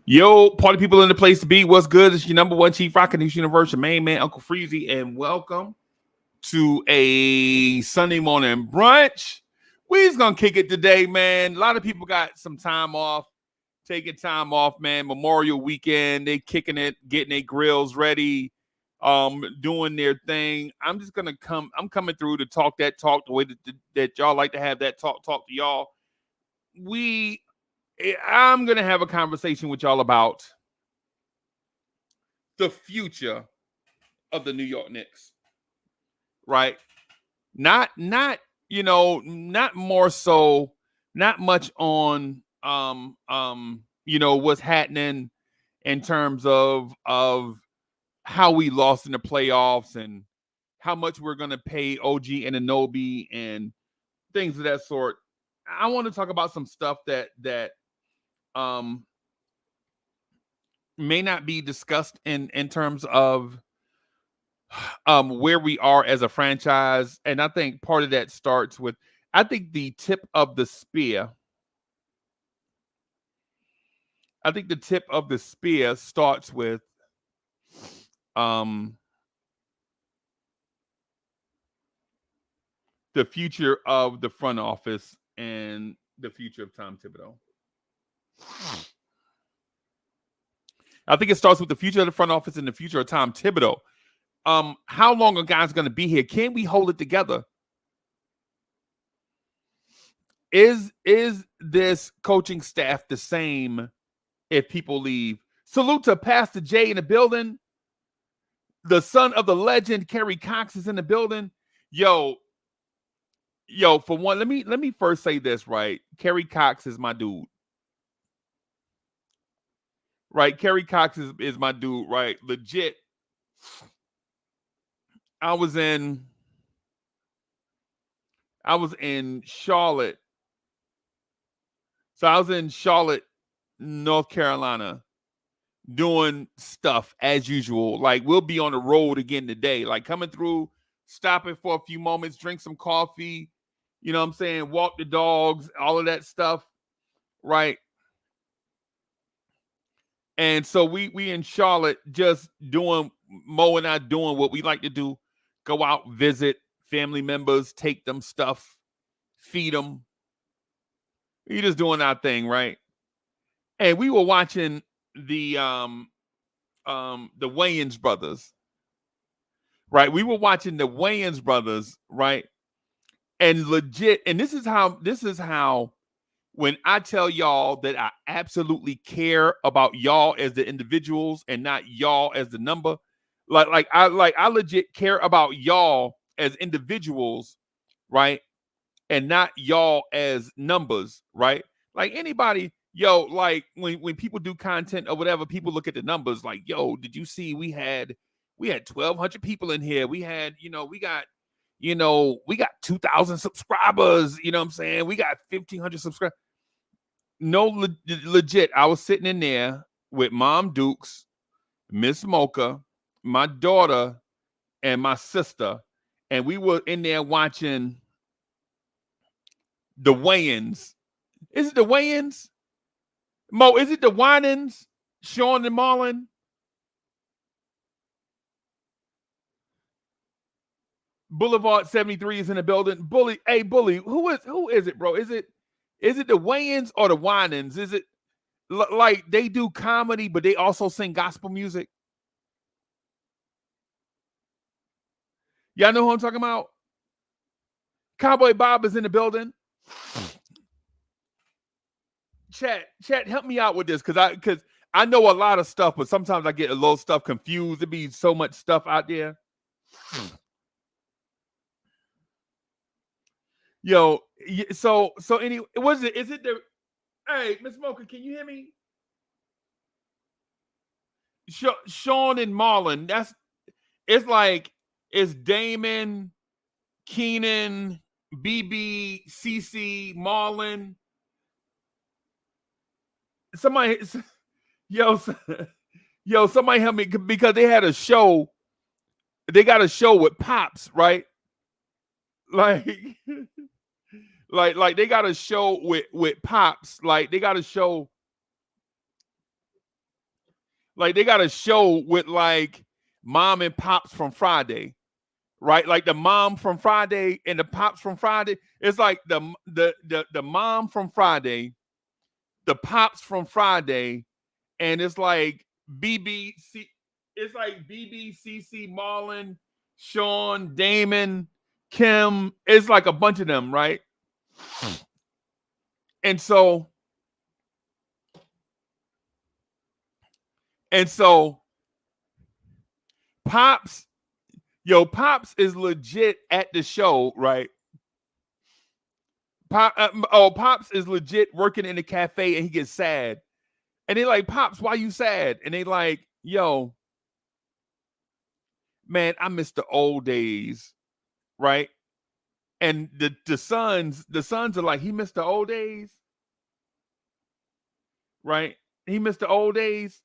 Yo, party people in the place to be. What's good? It's your number one chief rockin' this universe, your main man, Uncle Freezy, and welcome to a Sunday morning brunch. We's gonna kick it today, man. A lot of people got some time off, taking time off, man. Memorial weekend, they kicking it, getting their grills ready, doing their thing. I'm just gonna I'm coming through to talk that talk the way that y'all like to have that talk to y'all. I'm gonna have a conversation with y'all about the future of the New York Knicks, right? Not not more so, not much on what's happening in terms of how we lost in the playoffs and how much we're gonna pay OG and Anunoby and things of that sort. I want to talk about some stuff that may not be discussed in terms of where we are as a franchise. And I think part of that starts with, I think the tip of the spear starts with the future of the front office and the future of Tom Thibodeau. I think it starts with the future of the front office and the future of Tom Thibodeau. How long are guys going to be here? Can we hold it together? Is this coaching staff the same if people leave? Salute to Pastor Jay in the building. The son of the legend, Kerry Cox, is in the building. Yo, for one, let me first say this, right? Kerry Cox is my dude. Right? Kerry Cox is my dude, right? Legit. I was in Charlotte. So I was in Charlotte, North Carolina, doing stuff as usual. Like, we'll be on the road again today. Like, coming through, stopping for a few moments, drink some coffee, you know what I'm saying? Walk the dogs, all of that stuff, right? And so we in Charlotte just doing, Mo and I doing what we like to do. Go out, visit family members, take them stuff, feed them. We just doing our thing, right? And we were watching the Wayans brothers, right? We were watching the Wayans brothers, right? And legit, and this is how when I tell y'all that I absolutely care about y'all as the individuals and not y'all as the number, I legit care about y'all as individuals, right? And not y'all as numbers, right? Like, anybody, like when people do content or whatever, people look at the numbers like, yo, did you see we had 1,200 people in here. We had, we got 2,000 subscribers. You know what I'm saying? We got 1,500 subscribers. No, legit. I was sitting in there with Mom Dukes, Miss Mocha, my daughter, and my sister, and we were in there watching the Wayans. Is it the Wayans? Mo, is it the Winans? Sean and Marlon? Boulevard 73 is in the building. Bully, hey, Bully, who is it, bro? Is it the Wayans or the Winans? Is it like they do comedy, but they also sing gospel music? Y'all know who I'm talking about? Cowboy Bob is in the building. Chat, help me out with this, because I know a lot of stuff, but sometimes I get a little stuff confused. There be so much stuff out there. Yo, so anyway, was it? Is it the? Hey, Miss Mocha, can you hear me? Sean and Marlon. It's Damon, Keenan, BB, CC, Marlon. somebody, yo, yo, somebody help me because they had a show. They got a show with Pops, right? Like, like they got a show with Pops. Like they got a show. Like they got a show with like Mom and Pops from Friday, right? Like the mom from Friday and the pops from Friday. It's like the mom from Friday, the pops from Friday, and it's like BBC. It's like BBCC, Marlon, Sean, Damon, Kim. It's like a bunch of them, right? And so and so Pops, Pops is legit at the show, right? Pops is legit working in the cafe and he gets sad. And they like, Pops, why you sad? And they like, yo, man, I miss the old days, right? And the sons are like, he missed the old days, right? He missed the old days.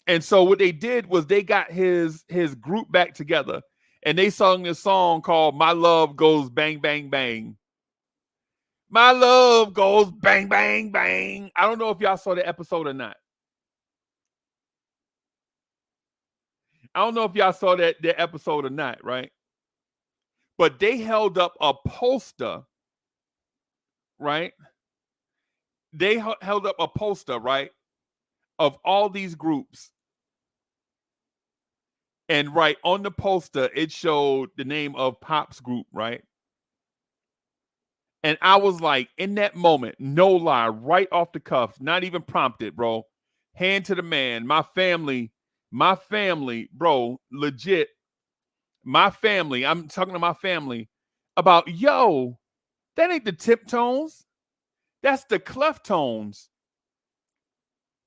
And so what they did was they got his group back together and they sung this song called My Love Goes Bang Bang Bang. My love goes bang bang bang. I don't know if y'all saw the episode or not. I don't know if y'all saw that episode or not, right? But they held up a poster, right? They held up a poster, right, of all these groups. And right on the poster, it showed the name of Pop's group, right? And I was like, in that moment, no lie, right off the cuff, not even prompted, bro. Hand to the man, my family, bro, legit, my family. I'm talking to my family about, yo, that ain't the tip tones. That's the clef tones.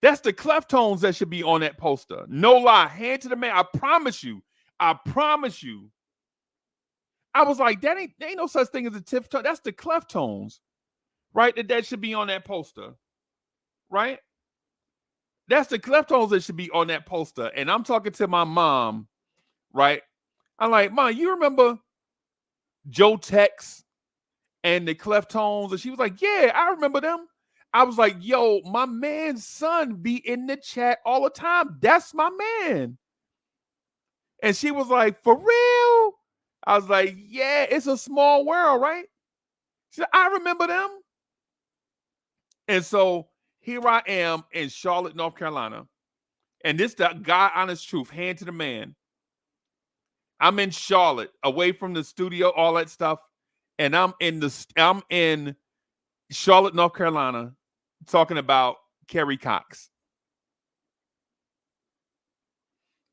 That's the clef tones that should be on that poster. No lie. Hand to the man. I promise you. I promise you. I was like, there ain't no such thing as a tip tone. That's the clef tones, right? That should be on that poster, right? That's the clef tones that should be on that poster. And I'm talking to my mom, right? I'm like, Mom, you remember Joe Tex and the clef tones? And she was like, yeah, I remember them. I was like, yo, my man's son be in the chat all the time. That's my man. And she was like, for real? I was like, yeah, it's a small world, right? She said, I remember them. And so here I am in Charlotte, North Carolina. And this the God honest truth, hand to the man. I'm in Charlotte, away from the studio, all that stuff. And I'm in Charlotte, North Carolina, talking about Kerry Cox.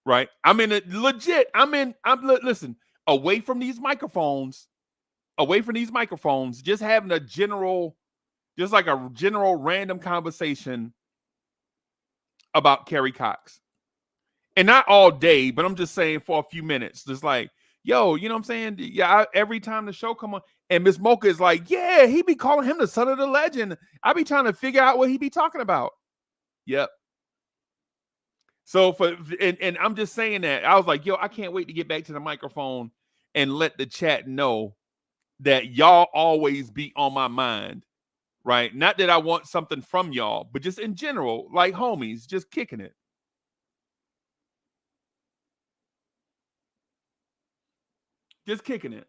Right? I'm in it legit. Listen, away from these microphones, just having a general, just like a general random conversation about Kerry Cox. And not all day, but I'm just saying for a few minutes. Just like, yo, you know what I'm saying? Yeah, every time the show come on, and Miss Mocha is like, yeah, he be calling him the son of the legend. I be trying to figure out what he be talking about. Yep. So and I'm just saying that. I was like, yo, I can't wait to get back to the microphone and let the chat know that y'all always be on my mind. Right? Not that I want something from y'all, but just in general, like homies, just kicking it. Just kicking it.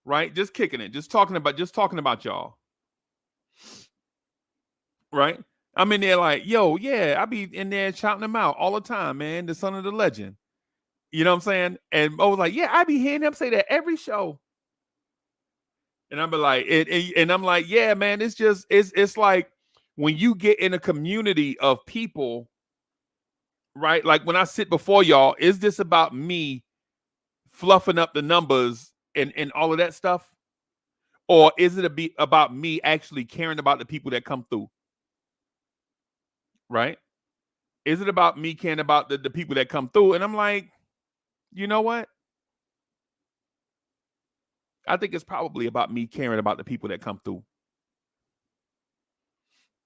Right? Just kicking it. Just talking about y'all. Right? I'm in there like, yo, yeah, I be in there shouting them out all the time, man. The son of the legend. You know what I'm saying? And I was like, yeah, I be hearing him say that every show. And I'm like, and I'm like, yeah, man, it's like when you get in a community of people, right? Like when I sit before y'all, is this about me fluffing up the numbers and all of that stuff? Or is it about me actually caring about the people that come through? Right? Is it about me caring about the people that come through? And I'm like, you know what? I think it's probably about me caring about the people that come through.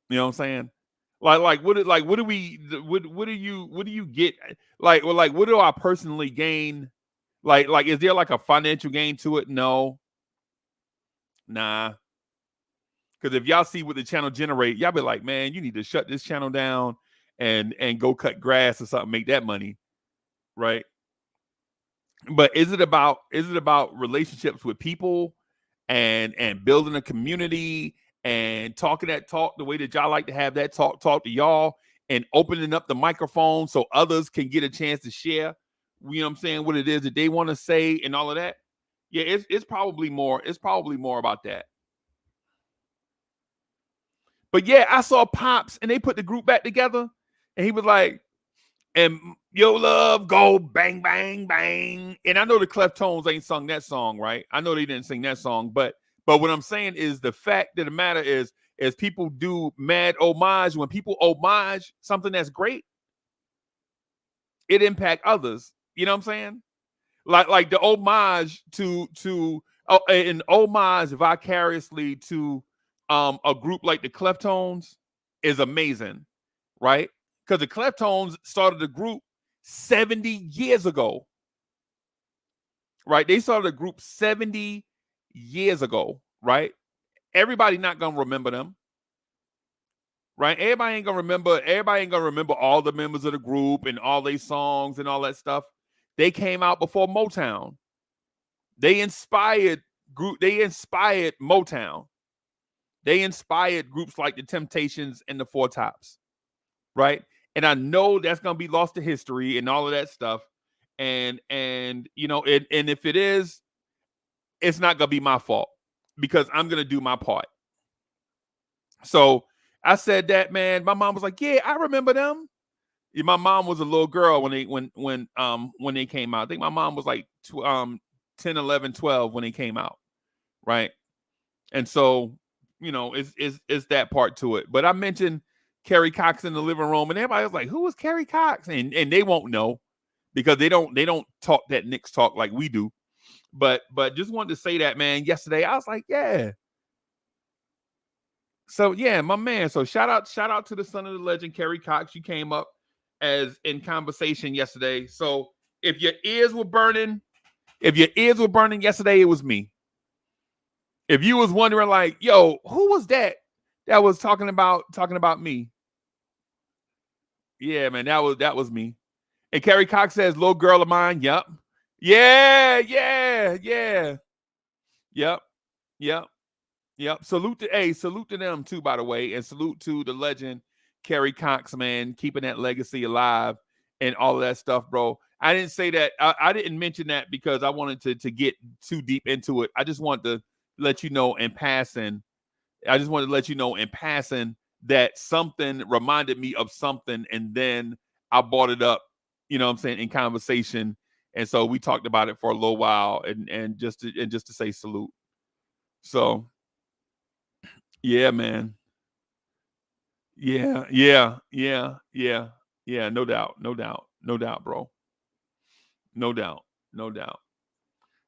You know what I'm saying? What do we what do you get what do I personally gain? Like is there like a financial gain to it? No. Nah. Because if y'all see what the channel generate, y'all be like, man, you need to shut this channel down and go cut grass or something, make that money, right? But is it about relationships with people and building a community and talking that talk the way that y'all like to have that talk to y'all and opening up the microphone so others can get a chance to share, you know what I'm saying, what it is that they want to say and all of that. Yeah, it's probably more about that. But yeah, I saw Pops and they put the group back together and he was like, and yo love go bang bang bang. And I know the Cleftones ain't sung that song, right? I know they didn't sing that song, but what I'm saying is the fact of the matter is people do mad homage. When people homage something that's great, it impact others. You know what I'm saying? Like the homage to an homage vicariously to a group like the Cleftones is amazing, right? Because the Cleftones started the group 70 years ago, right? They started a group 70 years ago, right? Everybody not gonna remember them, right? Everybody ain't gonna remember all the members of the group and all their songs and all that stuff. They came out before Motown. They inspired they inspired Motown. They inspired groups like the Temptations and the Four Tops, right? And I know that's gonna be lost to history and all of that stuff. And you know, and if it is, it's not gonna be my fault because I'm gonna do my part. So I said that, man. My mom was like, "Yeah, I remember them." Yeah, my mom was a little girl when they came out. I think my mom was like 10, 11, 12 when they came out, right? And so, you know, it's that part to it. But I mentioned Kerry Cox in the living room, and everybody was like, "Who was Kerry Cox?" And they won't know because they don't talk that Knicks talk like we do. But just wanted to say that, man. Yesterday, I was like, yeah. So yeah, my man. So shout out to the son of the legend, Kerry Cox. You came up as in conversation yesterday. So if your ears were burning, yesterday, it was me. If you was wondering, like, yo, who was that was talking about me? Yeah, man, that was me. And Kerry Cox says, "Little girl of mine." Yep. Yeah, yeah, yeah. Yep, yep. Yep. Salute to them too, by the way, and salute to the legend Kerry Cox, man, keeping that legacy alive and all of that stuff, bro. I didn't say that. I didn't mention that because I wanted to get too deep into it. I just want to let you know in passing. I just wanted to let you know in passing that something reminded me of something, and then I brought it up. You know what I'm saying, in conversation, and so we talked about it for a little while, and just to say salute. So yeah, man. Yeah, yeah, yeah, yeah, yeah. No doubt, no doubt, no doubt, bro. No doubt, no doubt.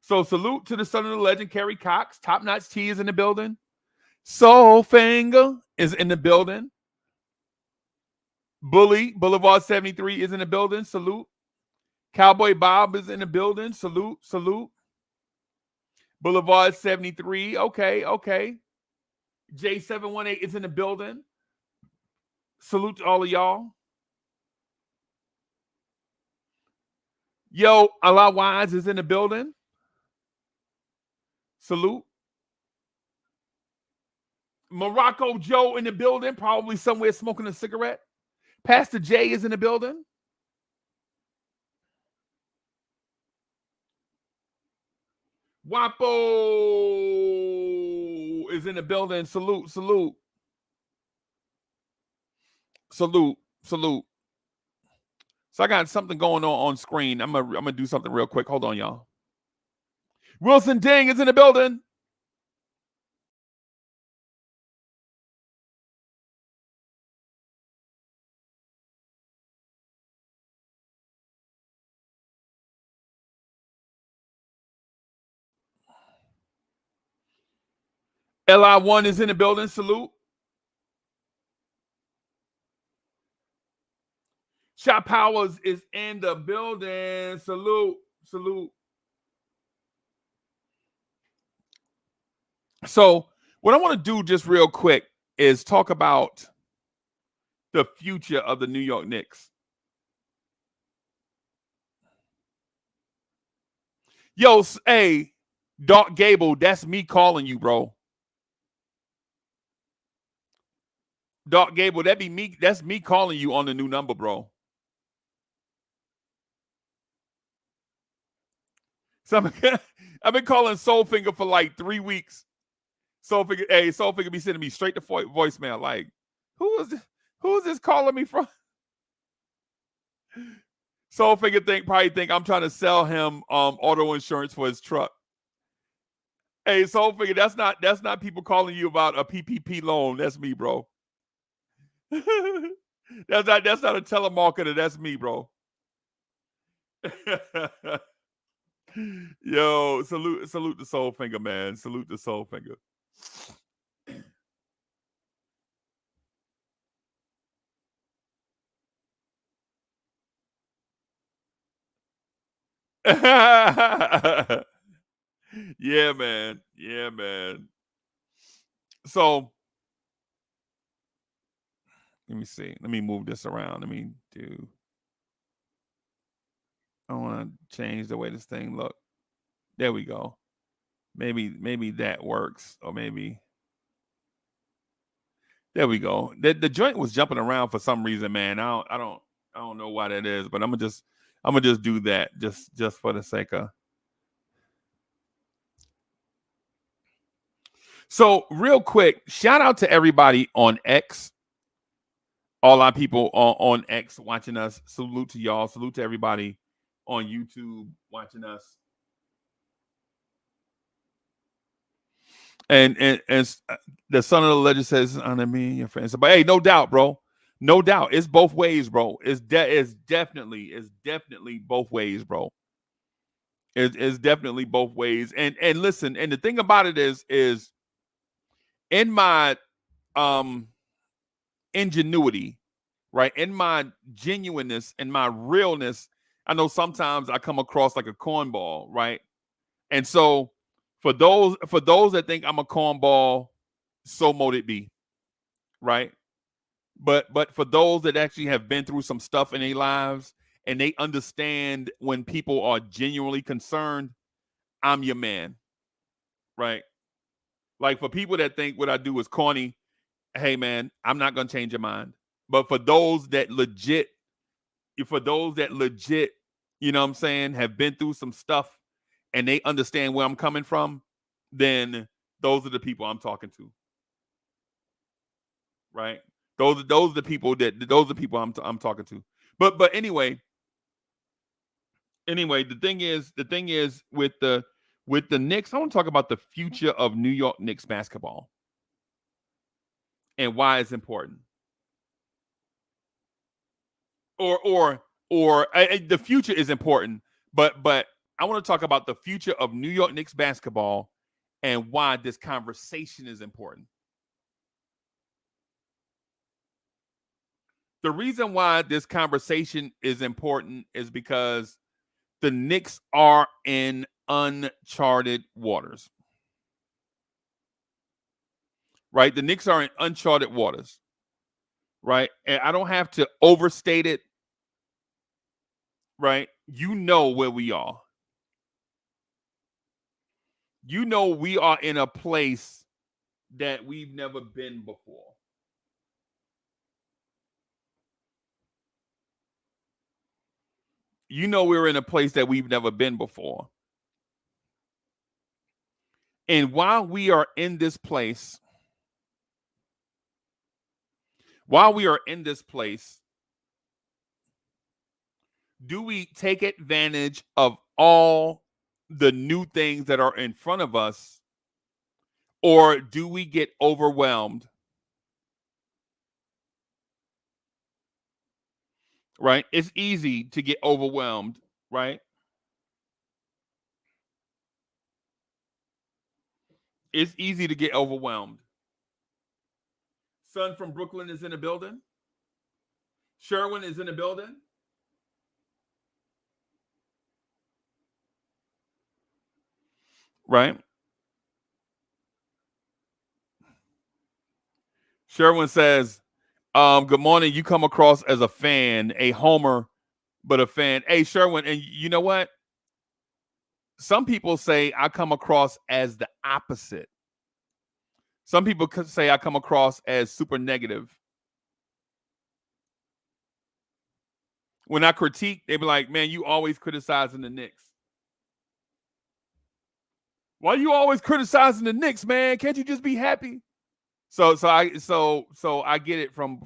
So salute to the son of the legend, Kerry Cox. Top Notch T is in the building. Soul Finger is in the building. Bully Boulevard 73 is in the building. Salute. Cowboy Bob is in the building. Salute, salute. Boulevard 73. Okay, okay. J718 is in the building. Salute to all of y'all. Yo, Allah Wise is in the building. Salute. Morocco Joe in the building, probably somewhere smoking a cigarette. Pastor Jay is in the building. Wapo is in the building. Salute, salute, salute, salute. So I got something going on screen. I'm gonna do something real quick. Hold on, y'all. Wilson Ding is in the building. LI1 is in the building. Salute. Shot Powers is in the building. Salute, salute. So, what I want to do just real quick is talk about the future of the New York Knicks. Yo, hey, Doc Gable, that's me calling you, bro. Doc Gable, that be me. That's me calling you on the new number, bro. So I've been calling Soulfinger for like 3 weeks. Soulfinger be sending me straight to voicemail. Like, who is this calling me from? Soulfinger probably think I'm trying to sell him auto insurance for his truck. Hey, Soulfinger, that's not people calling you about a PPP loan. That's me, bro. that's not a telemarketer. That's me, bro. Yo, salute the Soulfinger, man. Salute the Soulfinger. Yeah, man. Yeah, man. So let me see. Let me move this around. I want to change the way this thing look. There we go. Maybe that works, or maybe there we go. The joint was jumping around for some reason, man. I don't know why that is, but I'm gonna just do that just for the sake of. So real quick, shout out to everybody on X. All our people on X watching us. Salute to y'all. Salute to everybody on YouTube watching us. And the son of the legend says, "Honor me and your friends." But hey, no doubt, bro. No doubt, it's both ways, bro. It's definitely both ways, bro. It's definitely both ways. And listen, and the thing about it is in my um ingenuity, right? In my genuineness and my realness, I know sometimes I come across like a cornball, right? And so for those that think I'm a cornball, so mote it be, right? But for those that actually have been through some stuff in their lives and they understand when people are genuinely concerned, I'm your man, right? Like for people that think what I do is corny, hey man, I'm not gonna change your mind. But for those that legit, you know what I'm saying, have been through some stuff and they understand where I'm coming from, then those are the people I'm talking to, right? Those are the people I'm talking to. But anyway, the thing is with the Knicks, I want to talk about the future of New York Knicks basketball and why it's important. Or the future is important, but I want to talk about the future of New York Knicks basketball and why this conversation is important. The reason why this conversation is important is because the Knicks are in uncharted waters, right? The Knicks are in uncharted waters, right? And I don't have to overstate it, right? You know where we are. You know we are in a place that we've never been before. You know we're in a place that we've never been before. And while we are in this place, do we take advantage of all the new things that are in front of us, or do we get overwhelmed? Right? It's easy to get overwhelmed, right? It's easy to get overwhelmed. Son from Brooklyn is in the building. Sherwin is in the building. Right? Sherwin says, good morning. You come across as a fan, a homer, but a fan. Hey, Sherwin, and you know what? Some people say I come across as the opposite. Some people could say I come across as super negative. When I critique, they be like, man, you always criticizing the Knicks. Why you always criticizing the Knicks, man? Can't you just be happy? So I get it from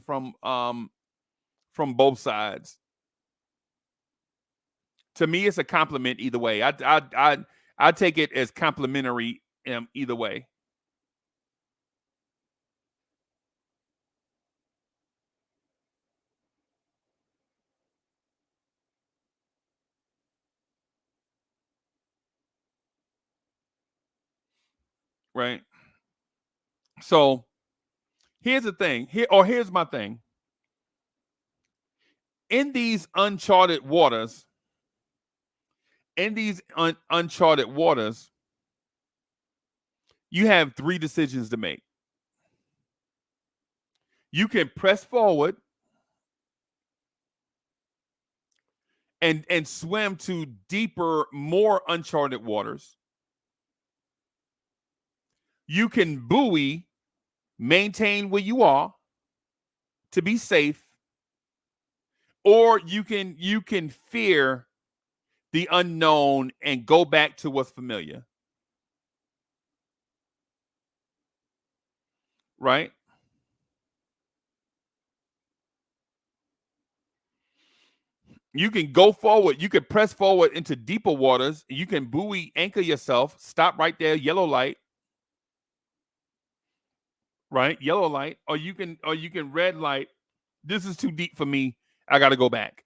both sides. To me, it's a compliment either way. I take it as complimentary either way. Right. So here's the thing. Here's my thing. In these uncharted waters, you have 3 decisions to make. You can press forward and swim to deeper, more uncharted waters. You can buoy, maintain where you are to be safe, or you can fear the unknown and go back to what's familiar. Right? You can go forward. You can press forward into deeper waters. You can buoy, anchor yourself. Stop right there. Yellow light. Right? Yellow light. Or you can red light. This is too deep for me. I got to go back.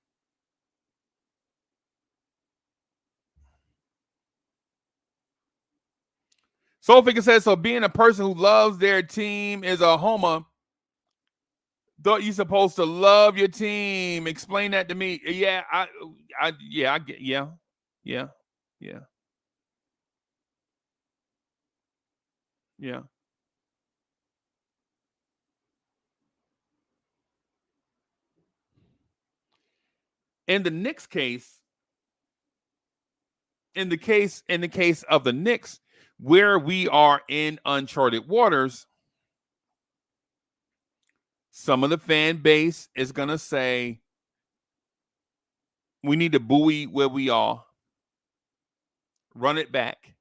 Soulfigure says, so being a person who loves their team is a homer. Thought you supposed to love your team. Explain that to me. Yeah, I get yeah. Yeah. In the Knicks case, in the case of the Knicks, where we are in uncharted waters, some of the fan base is gonna say we need to buoy where we are, run it back.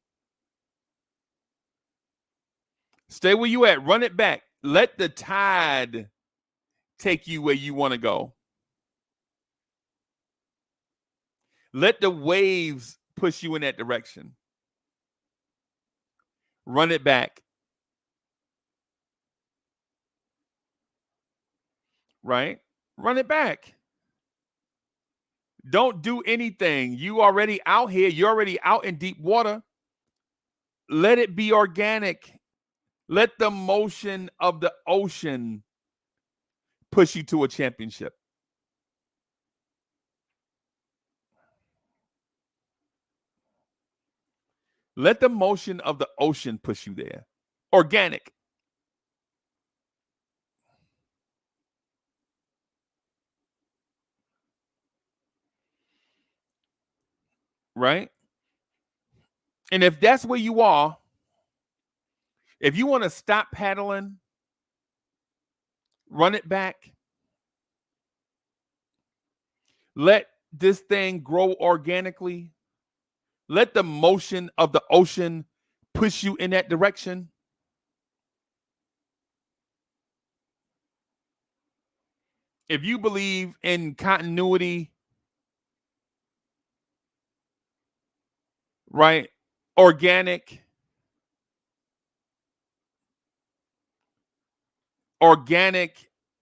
Stay where you at, run it back. Let the tide take you where you want to go. Let the waves push you in that direction. Run it back. Right? Run it back. Don't do anything. You already out here. You're already out in deep water. Let it be organic. Let the motion of the ocean push you to a championship. Let the motion of the ocean push you there. Organic. Right? And if that's where you are, if you want to stop paddling, run it back. Let this thing grow organically. Let the motion of the ocean push you in that direction. If you believe in continuity, right? Organic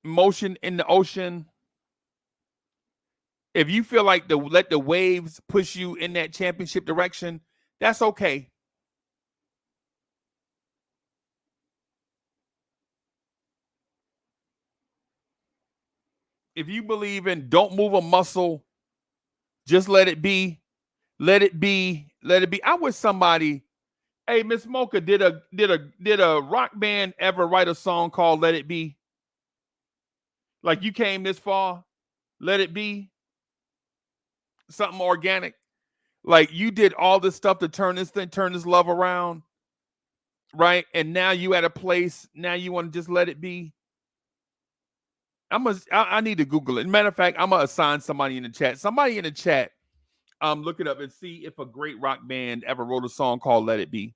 motion in the ocean. If you feel like let the waves push you in that championship direction, that's okay. If you believe in don't move a muscle, just let it be. Let it be. Let it be. I wish somebody, Hey, Miss Mocha, did a rock band ever write a song called "Let It Be"? Like you came this far, let it be something organic. Like you did all this stuff to turn this love around, right? And now you at a place. Now you want to just let it be. I need to Google it. Matter of fact, I'm gonna assign somebody in the chat. Somebody in the chat, look it up and see if a great rock band ever wrote a song called "Let It Be."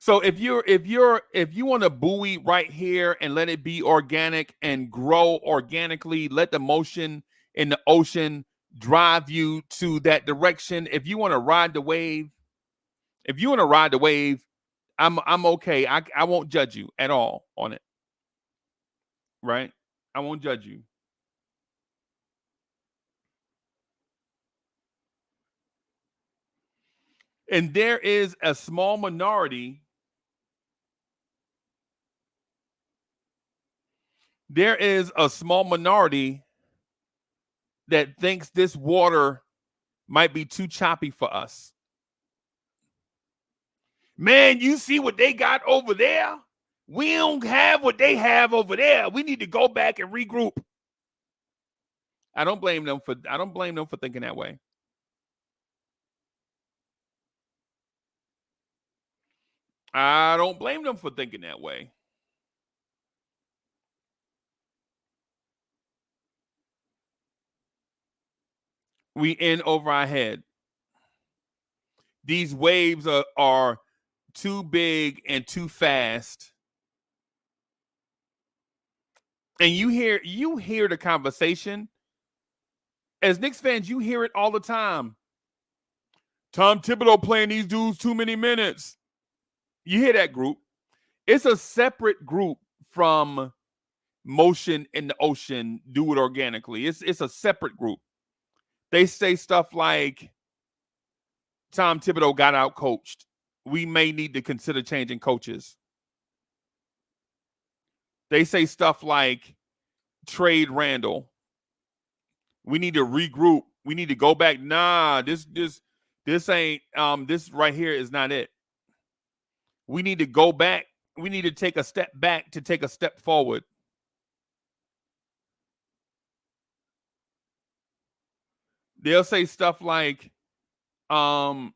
So if you want to buoy right here and let it be organic and grow organically, let the motion in the ocean drive you to that direction. If you want to ride the wave, I'm okay. I won't judge you at all on it. Right? I won't judge you. And there is a small minority. There is a small minority that thinks this water might be too choppy for us. Man, you see what they got over there? We don't have what they have over there. We need to go back and regroup. I don't blame them for thinking that way. I don't blame them for thinking that way. We in over our head. These waves are too big and too fast. And you hear the conversation. As Knicks fans, you hear it all the time. Tom Thibodeau playing these dudes too many minutes. You hear that group. It's a separate group from motion in the ocean, do it organically. It's a separate group. They say stuff like Tom Thibodeau got out coached. We may need to consider changing coaches. They say stuff like trade Randall. We need to regroup. We need to go back. Nah, this ain't this right here is not it. We need to go back. We need to take a step back to take a step forward. They'll say stuff like 2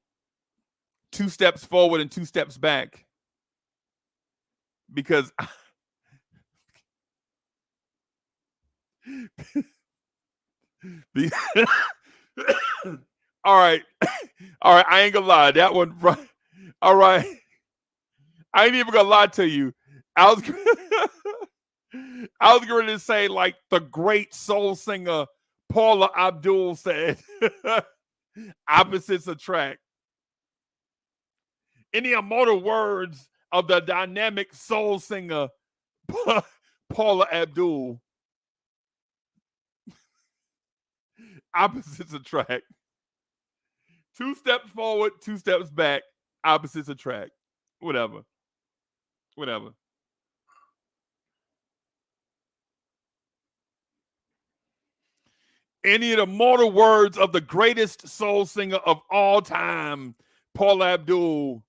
steps forward and 2 steps back. Because all right. All right. I ain't gonna lie. That one, all right. I ain't even gonna lie to you. I was going to say, like the great soul singer Paula Abdul said, opposites attract. In the immortal words of the dynamic soul singer Paula Abdul, opposites attract. 2 steps forward, 2 steps back, opposites attract. Whatever. Any of the mortal words of the greatest soul singer of all time, Paula Abdul,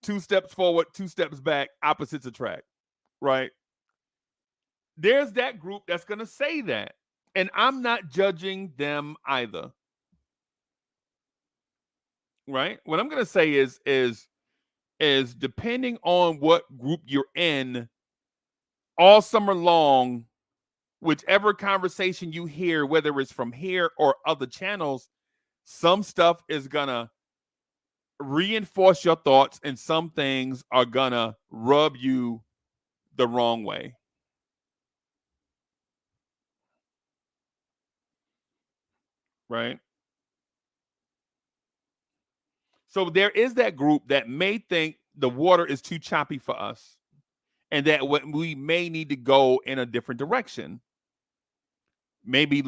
2 steps forward, 2 steps back, opposites attract. Right? There's that group that's going to say that. And I'm not judging them either. Right? What I'm going to say is depending on what group you're in all summer long, whichever conversation you hear, whether it's from here or other channels, some stuff is going to reinforce your thoughts and some things are going to rub you the wrong way. Right? So there is that group that may think the water is too choppy for us and that we may need to go in a different direction. Maybe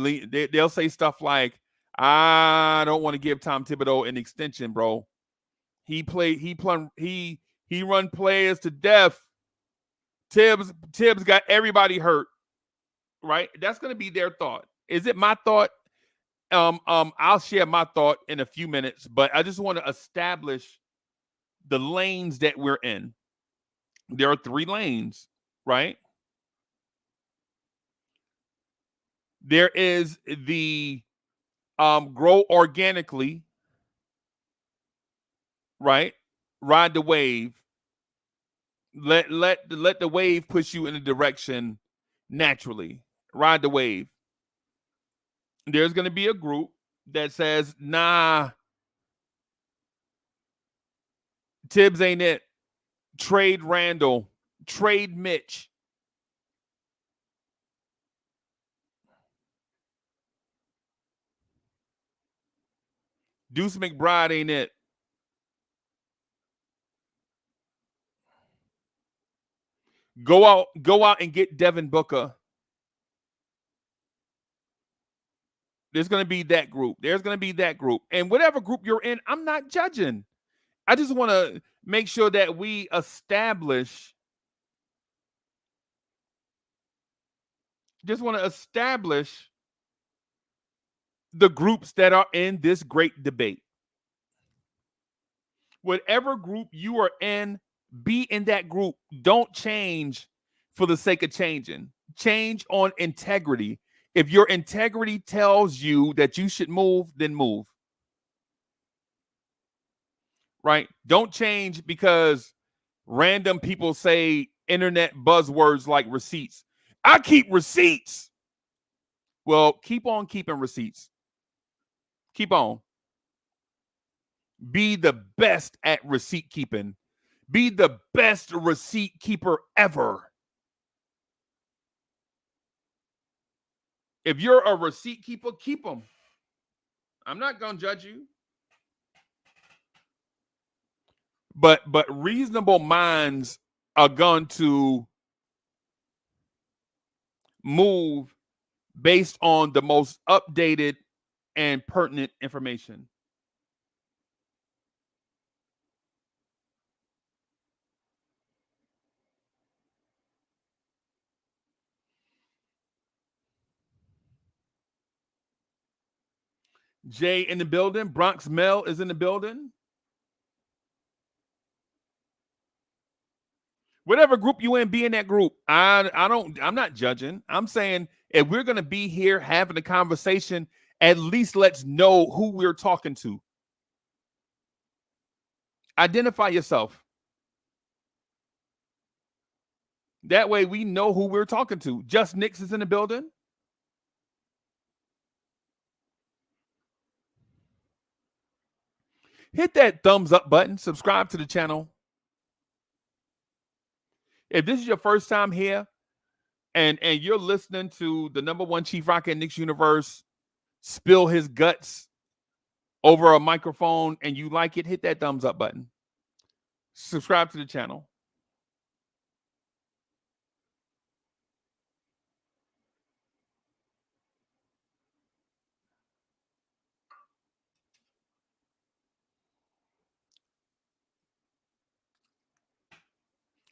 they'll say stuff like, I don't want to give Tom Thibodeau an extension, bro. He run players to death. Tibbs got everybody hurt, right? That's going to be their thought. Is it my thought? I'll share my thought in a few minutes, but I just want to establish the lanes that we're in. There are 3 lanes, right? There is the grow organically, right? Ride the wave. Let the wave push you in a direction naturally. Ride the wave. There's going to be a group that says, nah, Tibbs ain't it. Trade Randall. Trade Mitch. Deuce McBride ain't it. Go out and get Devin Booker. There's going to be that group. There's going to be that group. And whatever group you're in, I'm not judging. I just want to make sure that we establish the groups that are in this great debate. Whatever group you are in, be in that group. Don't change for the sake of changing. Change on integrity. If your integrity tells you that you should move, then move. Right? Don't change because random people say internet buzzwords like receipts. I keep receipts. Well, keep on keeping receipts. Keep on. Be the best at receipt keeping. Be the best receipt keeper ever. If you're a receipt keeper, keep them. I'm not going to judge you. But reasonable minds are going to move based on the most updated and pertinent information. Jay in the building. Bronx Mel is in the building. Whatever group you in, be in that group. I'm not judging. I'm saying if we're going to be here having a conversation, at least let's know who we're talking to. Identify yourself. That way we know who we're talking to. Just Knicks is in the building. Hit that thumbs up button. Subscribe to the channel. If this is your first time here and you're listening to the #1 Chief Rocker in Knicks universe spill his guts over a microphone and you like it, hit that thumbs up button. Subscribe to the channel.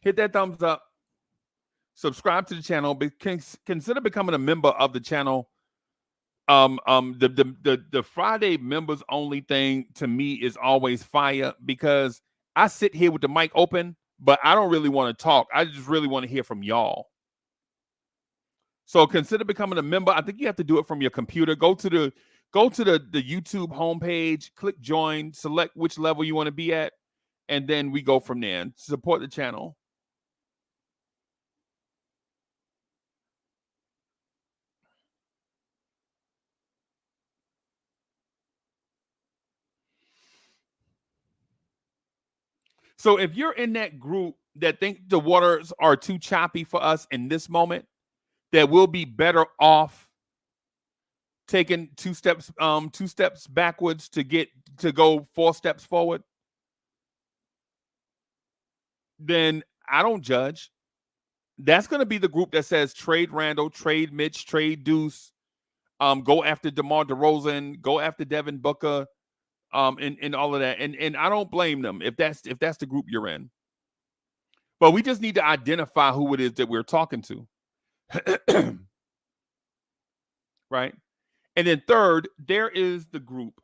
Hit that thumbs up. Subscribe to the channel. Consider becoming a member of the channel. The Friday members only thing to me is always fire because I sit here with the mic open, but I don't really want to talk. I just really want to hear from y'all. So consider becoming a member. I think you have to do it from your computer. Go to the YouTube homepage, click join, select which level you want to be at, and then we go from there. Support the channel. So if you're in that group that think the waters are too choppy for us in this moment, that we'll be better off taking two steps backwards to go 4 steps forward, then I don't judge. That's going to be the group that says trade Randall, trade Mitch, trade Deuce, go after DeMar DeRozan, go after Devin Booker, and all of that. And I don't blame them if that's the group you're in. But we just need to identify who it is that we're talking to. Right? And then third, there is the group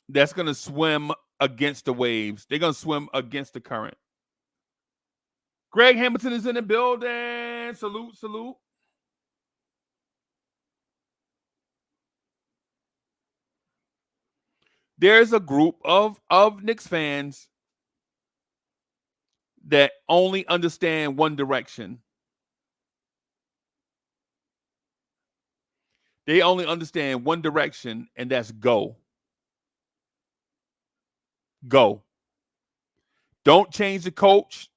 that's going to swim against the waves. They're going to swim against the current. Greg Hamilton is in the building. Salute, salute. There's a group of Knicks fans that only understand one direction. They only understand one direction, and that's go. Go. Don't change the coach.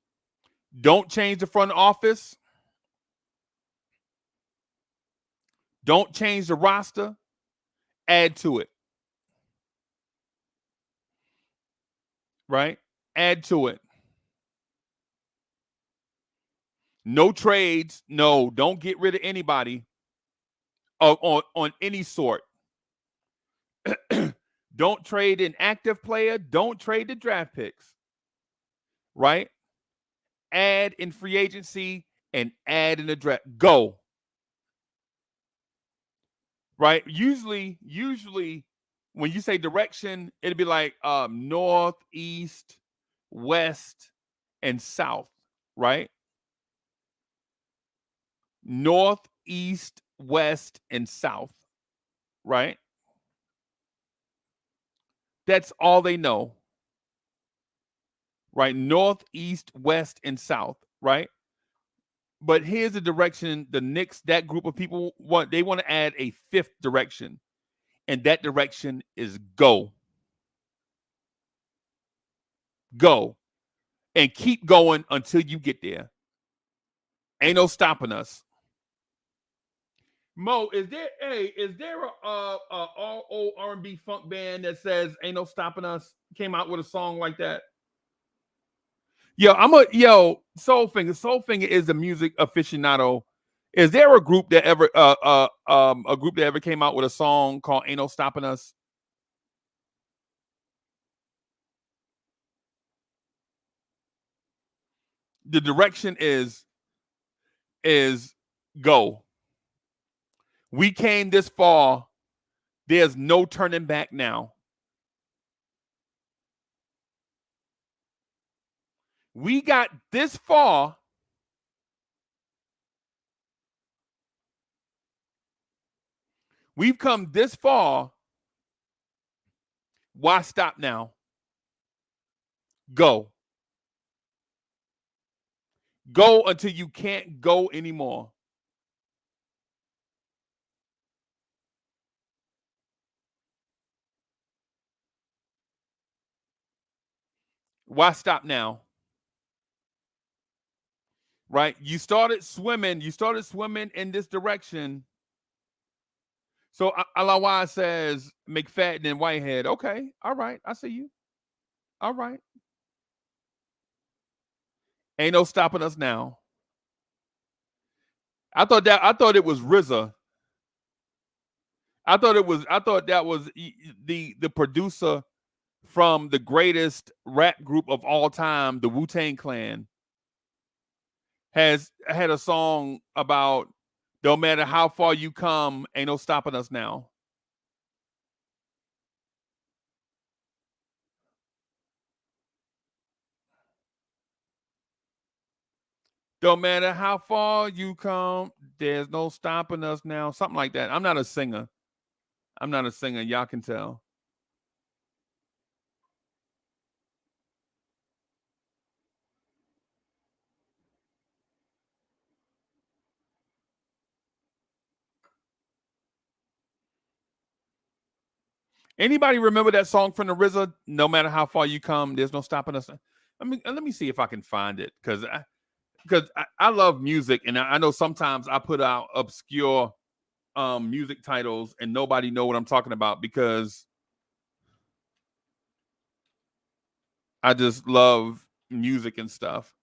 Don't change the front office. Don't change the roster. Add to it. Right? Add to it. No trades. No, don't get rid of anybody on any sort. Don't trade an active player. Don't trade the draft picks. Right? Add in free agency and add in the draft. Go. Right? Usually when you say direction, it'd be like north, east, west, and south, right? North, east, west, and south, right? That's all they know. Right? North, east, west, and south, right? But here's the direction the Knicks, that group of people want. They want to add a fifth direction, and that direction is go. Go. And keep going until you get there. Ain't no stopping us. Mo, is there a all old R&B funk band that says "Ain't no stopping us"? Came out with a song like that. Soul Finger. Soul Finger is a music aficionado. Is there a group that ever came out with a song called "Ain't No Stopping Us"? The direction is go. We came this far. There's no turning back now. We got this far. We've come this far. Why stop now? Go. Go until you can't go anymore. Why stop now? Right? You started swimming in this direction. So Alawa says McFadden and Whitehead. Okay, all right, I see you. All right. Ain't no stopping us now. I thought it was RZA. I thought that was the producer from the greatest rap group of all time, the Wu-Tang Clan, has had a song about "Don't matter how far you come, ain't no stopping us now." Don't matter how far you come, there's no stopping us now. Something like that. I'm not a singer. Y'all can tell. Anybody remember that song from the RZA? No matter how far you come, there's no stopping us. Let me see if I can find it because I love music and I know sometimes I put out obscure music titles and nobody know what I'm talking about because I just love music and stuff.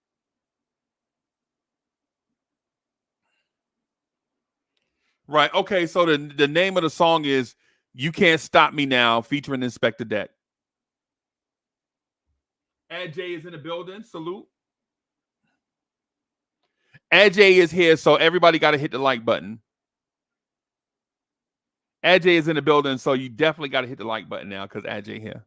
Right. Okay. So the name of the song is "You Can't Stop Me Now," featuring Inspector Deck. Ad J is in the building. Salute. Ad J is here, so everybody got to hit the like button. Ad J is in the building, so you definitely got to hit the like button now because Ad J here.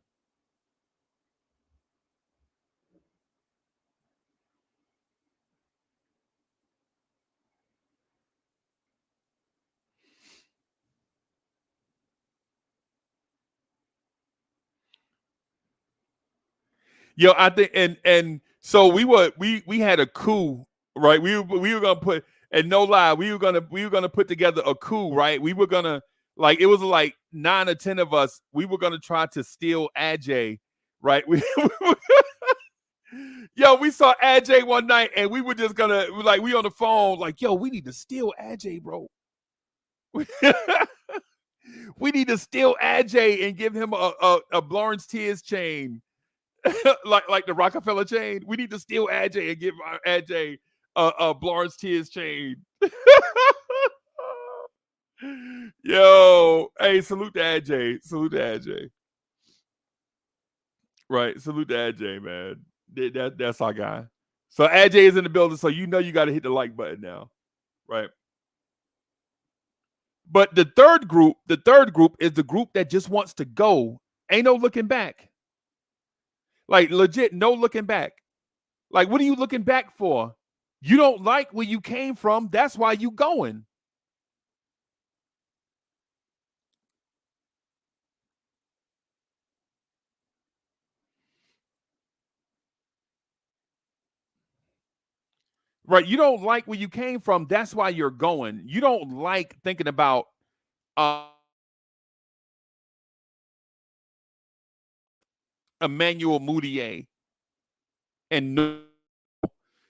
Yo, I think and so we had a coup, right? We were gonna put, and no lie, we were gonna put together a coup, right? We were gonna, like, it was like 9 or 10 of us. We were gonna try to steal Aj, right? Yo, we saw Aj one night, and we were just gonna, like, we on the phone, like, yo, we need to steal Aj, bro. We need to steal Aj and give him a Lawrence Tears chain. like the Rockefeller chain. We need to steal Aj and give Aj a Lawrence Tears chain. Yo, hey, salute to Aj. Salute to Aj. Right, salute to Aj, man. That's our guy. So Aj is in the building, so you know you got to hit the like button now, right? But the third group is the group that just wants to go. Ain't no looking back. Like, legit, no looking back. Like, what are you looking back for? You don't like where you came from. That's why you going. Right. You don't like where you came from. That's why you're going. You don't like thinking about uh, Emmanuel Mudiay and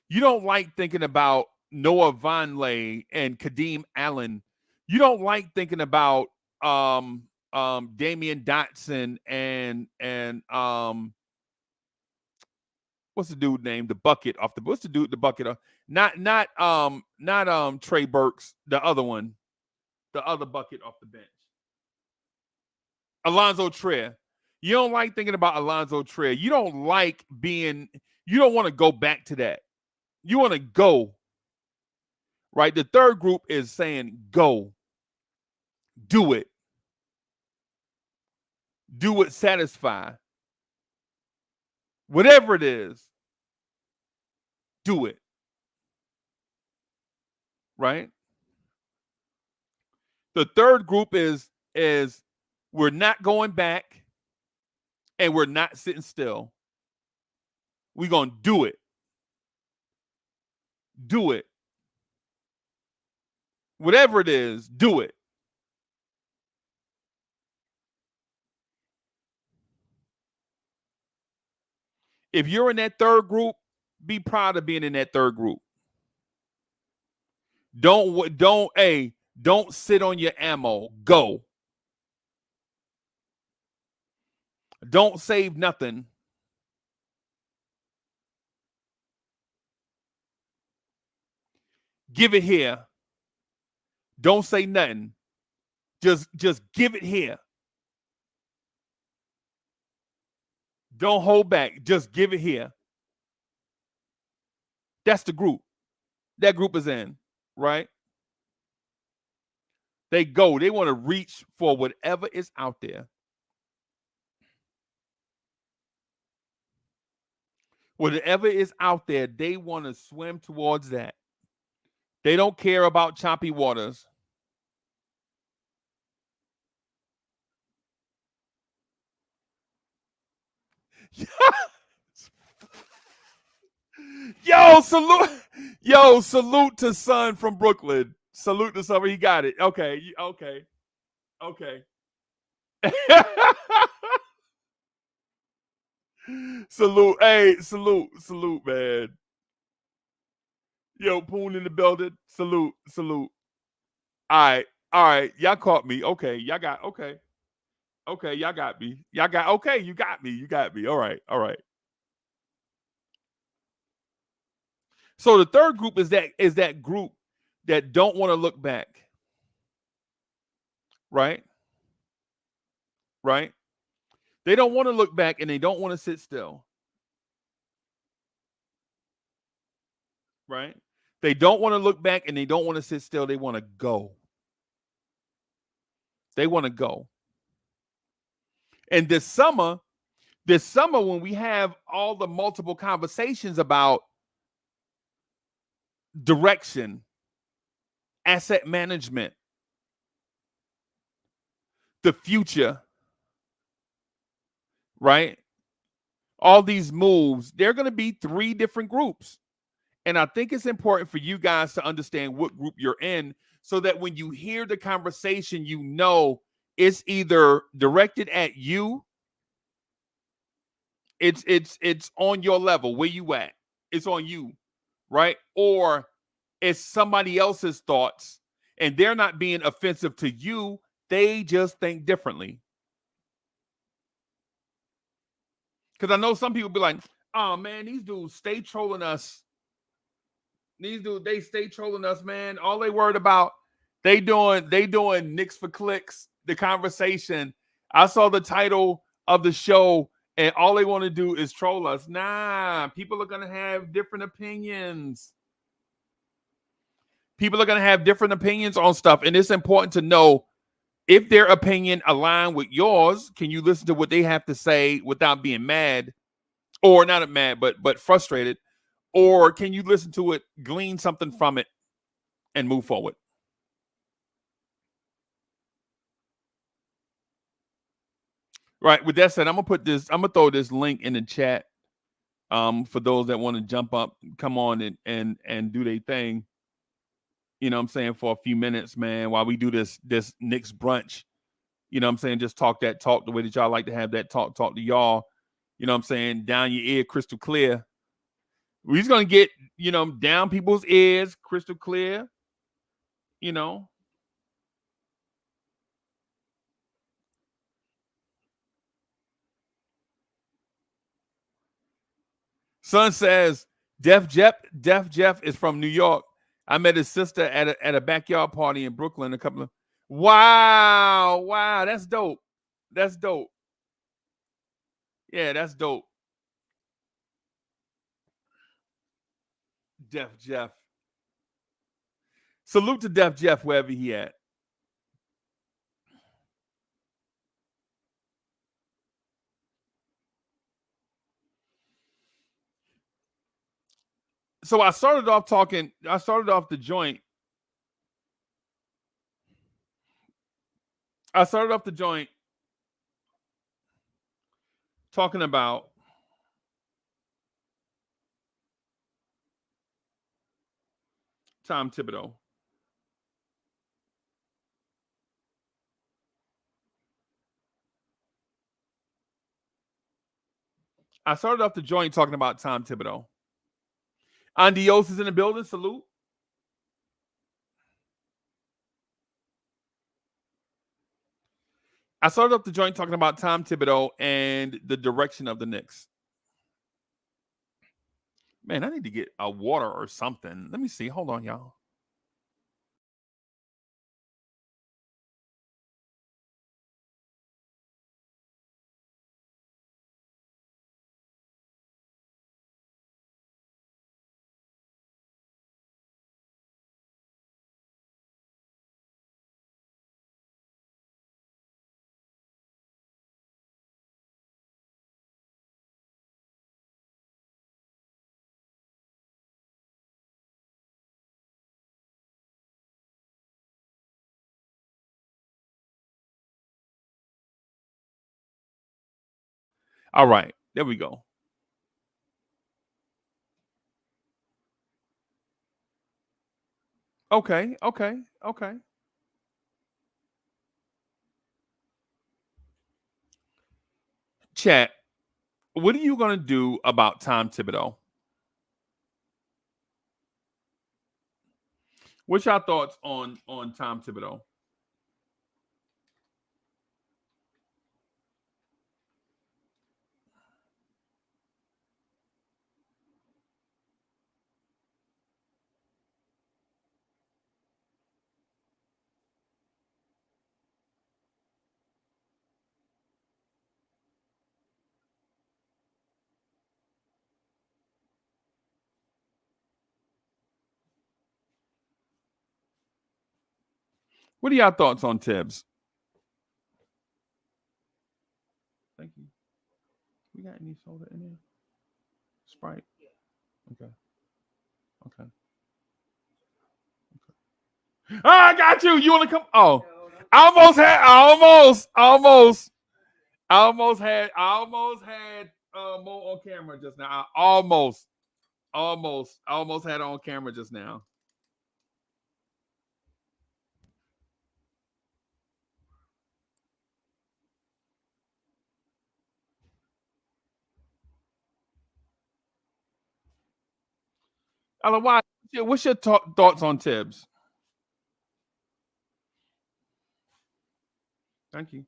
you don't like thinking about Noah Vonleh and Kadeem Allen. You don't like thinking about Damian Dotson and what's the dude name? The bucket off the what's the dude the bucket of not Trey Burks, the other one, the other bucket off the bench. Alonzo Trier. You don't like thinking about Alonzo Trier. You don't like being, you don't want to go back to that. You want to go, right? The third group is saying go, do it, satisfy. Whatever it is, do it, right? The third group is we're not going back and we're not sitting still. We're going to do it. Do it. Whatever it is, do it. If you're in that third group, be proud of being in that third group. Don't sit on your ammo. Go. Don't save nothing. Give it here. Don't say nothing. Just give it here. Don't hold back. Just give it here. That's the group. That group is in, right? They go. They want to reach for whatever is out there. Whatever is out there, they want to swim towards that. They don't care about choppy waters. Yo, salute. Yo, salute to Son from Brooklyn. Salute to Son. He got it. Okay. Okay. Okay. Salute. Hey, salute, man. Yo, Poon in the building. Salute. All right. Y'all caught me. Okay. Y'all got, okay. Okay, y'all got me. Y'all got, okay, you got me. You got me. All right. So the third group is that group that don't want to look back. right? Right? They don't want to look back and they don't want to sit still, right? They don't want to look back and they don't want to sit still. They want to go. They want to go. And this summer, when we have all the multiple conversations about direction, asset management, the future, right? All these moves, they're going to be three different groups. And I think it's important for you guys to understand what group you're in so that when you hear the conversation, you know it's either directed at you, it's on your level, where you at. It's on you, right? Or it's somebody else's thoughts and they're not being offensive to you, they just think differently. Because I know some people be like, oh man, these dudes stay trolling us. These dudes, they stay trolling us, man. All they worried about, they doing Knicks for clicks, the conversation. I saw the title of the show, and all they want to do is troll us. Nah, people are gonna have different opinions. People are gonna have different opinions on stuff, and it's important to know if their opinion align with yours. Can you listen to what they have to say without being mad, or not mad, but frustrated? Or can you listen to it, glean something from it, and move forward? Right. With that said, I'm gonna throw this link in the chat. For those that want to jump up, come on and do their thing. You know what I'm saying, for a few minutes, man, while we do this Knicks brunch. You know what I'm saying? Just talk that talk the way that y'all like to have that talk to y'all. You know what I'm saying? Down your ear, crystal clear. We're just gonna get, down people's ears, crystal clear, you know. Son says, Def Jeff is from New York. I met his sister at a backyard party in Brooklyn a couple of. Wow, that's dope. That's dope. Yeah, that's dope. Def Jeff. Salute to Def Jeff wherever he at. So I started off the joint. I started off the joint talking about Tom Thibodeau. I started off the joint talking about Tom Thibodeau. Andios is in the building. Salute. I started off the joint talking about Tom Thibodeau and the direction of the Knicks. Man, I need to get a water or something. Let me see. Hold on, y'all. All right, there we go. Okay. Chat, what are you gonna do about Tom Thibodeau? What's your thoughts on Tom Thibodeau? What are y'all thoughts on Tibbs? Thank you. We got any soda in there? Sprite. Okay. Okay. Oh, I got you. You want to come? Oh, I almost had Mo on camera just now. I almost had it on camera just now. Otherwise, what's your thoughts on Tibbs? Thank you.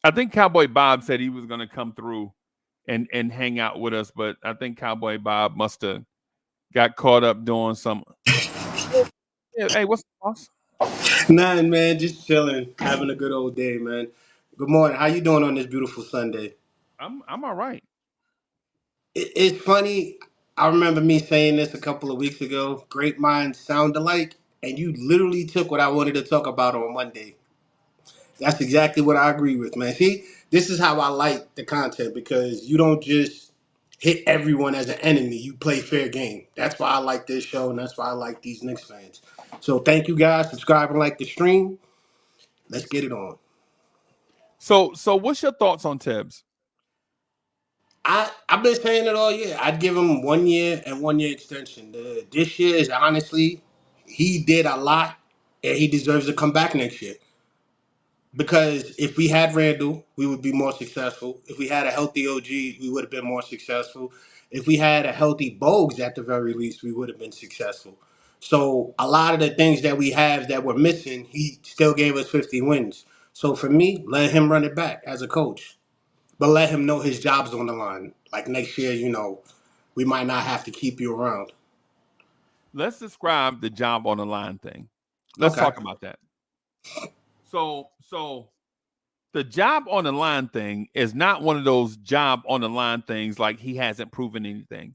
I think Cowboy Bob said he was going to come through and hang out with us, but I think Cowboy Bob must have got caught up doing some. Yeah, hey, what's up, boss? Nothing, man. Just chilling, having a good old day, man. Good morning. How you doing on this beautiful Sunday? I'm all right. It's funny. I remember me saying this a couple of weeks ago. Great minds sound alike, and you literally took what I wanted to talk about on Monday. That's exactly what I agree with, man. See, this is how I like the content because you don't just hit everyone as an enemy. You play fair game. That's why I like this show, and that's why I like these Knicks fans. So thank you guys. Subscribe and like the stream. Let's get it on. So what's your thoughts on Tibbs? I've been saying it all year. I'd give him 1 year and 1 year extension. This year is honestly, he did a lot, and he deserves to come back next year. Because if we had Randall, we would be more successful. If we had a healthy OG, we would have been more successful. If we had a healthy Bogues at the very least, we would have been successful. So a lot of the things that we have that were missing, he still gave us 50 wins. So for me, let him run it back as a coach, but let him know his job's on the line. Like next year, we might not have to keep you around. Let's describe the job on the line thing. Let's Okay. talk about that. So the job on the line thing is not one of those job on the line things like he hasn't proven anything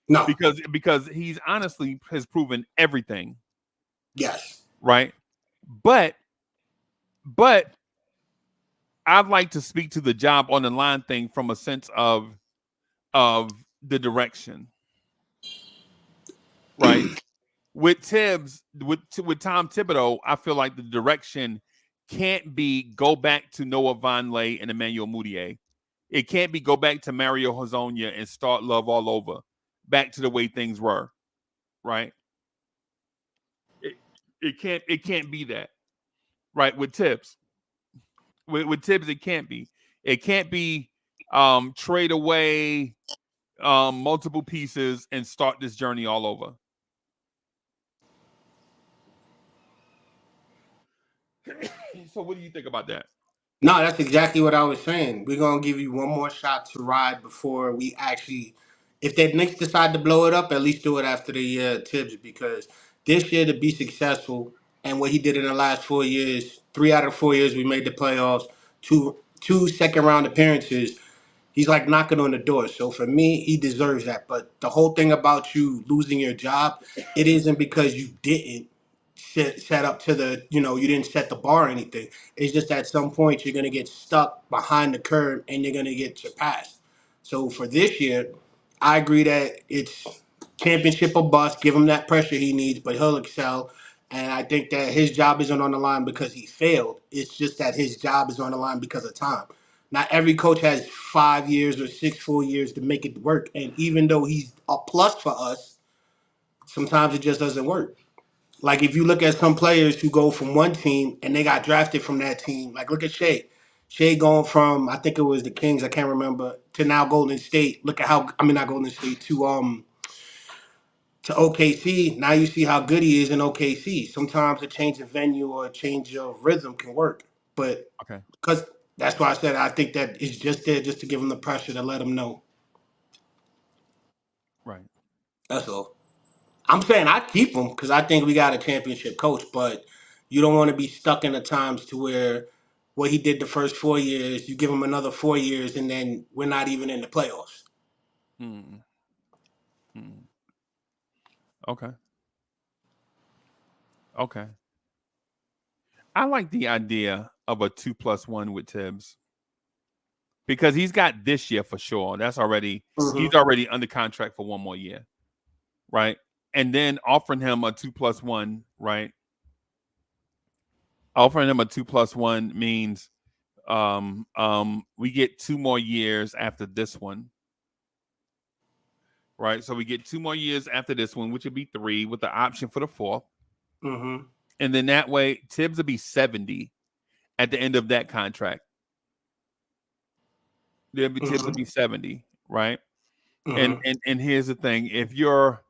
No. because he's honestly has proven everything, Yes. right? But but I'd like to speak to the job on the line thing from a sense of the direction, right? With Tibbs, with Tom Thibodeau, I feel like the direction can't be go back to Noah Vonleh and Emmanuel Mudiay. It can't be go back to Mario Hazonia and start love all over, back to the way things were, right? It, it can't be that, right? With Tibbs, with Tibbs, it can't be. It can't be trade away multiple pieces and start this journey all over. So, what do you think about that? No, that's exactly what I was saying. We're gonna give you one more shot to ride before we actually. If the Knicks decide to blow it up, at least do it after the Tibbs, because this year to be successful and what he did in the last 4 years, 3 out of 4 years we made the playoffs, two second round appearances. He's like knocking on the door. So for me, he deserves that. But the whole thing about you losing your job, it isn't because you didn't set up to the, you didn't set the bar or anything. It's just at some point you're going to get stuck behind the curve and you're going to get surpassed. So for this year, I agree that it's championship or bust. Give him that pressure he needs, but he'll excel. And I think that his job isn't on the line because he failed. It's just that his job is on the line because of time. Not every coach has 5 years or six full years to make it work. And even though he's a plus for us, sometimes it just doesn't work. Like if you look at some players who go from one team and they got drafted from that team, like look at Shea. Shea going from I think it was the Kings, I can't remember, to now Golden State. Look at how I mean not Golden State to OKC. Now you see how good he is in OKC. Sometimes a change of venue or a change of rhythm can work, but Okay, because that's why I said I think that it's just there just to give him the pressure to let him know. right. That's all. I'm saying I'd keep him because I think we got a championship coach, but you don't want to be stuck in the times to where what he did the first 4 years. You give him another 4 years, and then we're not even in the playoffs. Mm. Mm. Okay. Okay. I like the idea of a 2+1 with Tibbs because he's got this year for sure. That's already he's Mm-hmm. already under contract for one more year, right? And then offering him a 2+1, right? Offering him a 2+1 means we get 2 more years after this one, right? So we get 2 more years after this one, which would be three, with the option for the fourth. Mm-hmm. And then that way, Tibbs will be 70 at the end of that contract. Tibbs will Mm-hmm. be 70, right? And Mm-hmm. and and here's the thing: if you're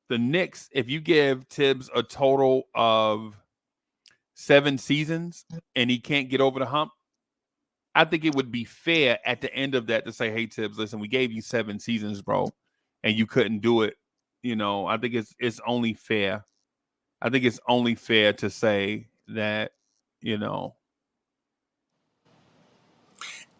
the Knicks, if you give Tibbs a total of 7 seasons and he can't get over the hump, I think it would be fair at the end of that to say, "Hey Tibbs, listen, we gave you 7 seasons, bro, and you couldn't do it." I think it's only fair. I think it's only fair to say that, you know,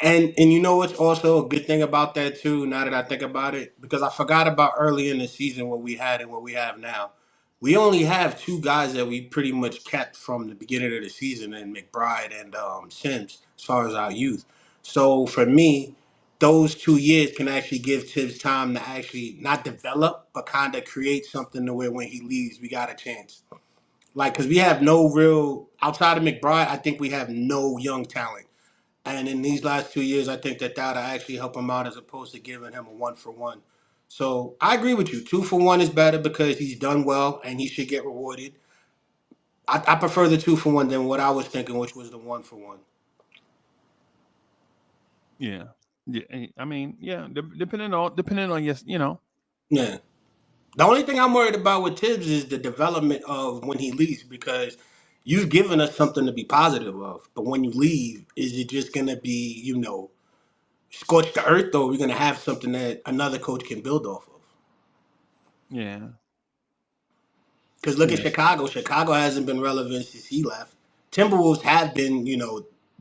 And you know what's also a good thing about that too, now that I think about it, because I forgot about early in the season what we had and what we have now. We only have two guys that we pretty much kept from the beginning of the season, and McBride and Sims, as far as our youth. So for me, those 2 years can actually give Tibbs time to actually not develop, but kind of create something to where when he leaves, we got a chance. Like, because we have no real outside of McBride, I think we have no young talent. And in these last 2 years, I think that that'll actually help him out as opposed to giving him a 1-for-1. So I agree with you. 2-for-1 is better because he's done well and he should get rewarded. I prefer the 2-for-1 than what I was thinking, which was the 1-for-1. yeah, yeah. I mean, yeah, depending on yes. Yeah. The only thing I'm worried about with Tibbs is the development of when he leaves because you've given us something to be positive of. But when you leave, is it just going to be, scorched the earth, or are we going to have something that another coach can build off of? Yeah, Because look at yeah. Chicago. Chicago hasn't been relevant since he left. Timberwolves have been,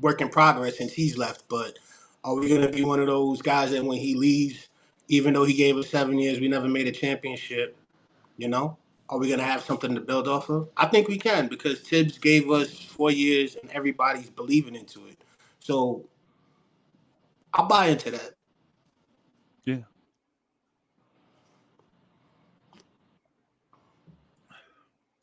work in progress since he's left. But are we going to be one of those guys that when he leaves, even though he gave us 7 years, we never made a championship? You know, are we going to have something to build off of? I think we can because Tibbs gave us 4 years and everybody's believing into it. So I'll buy into that. Yeah.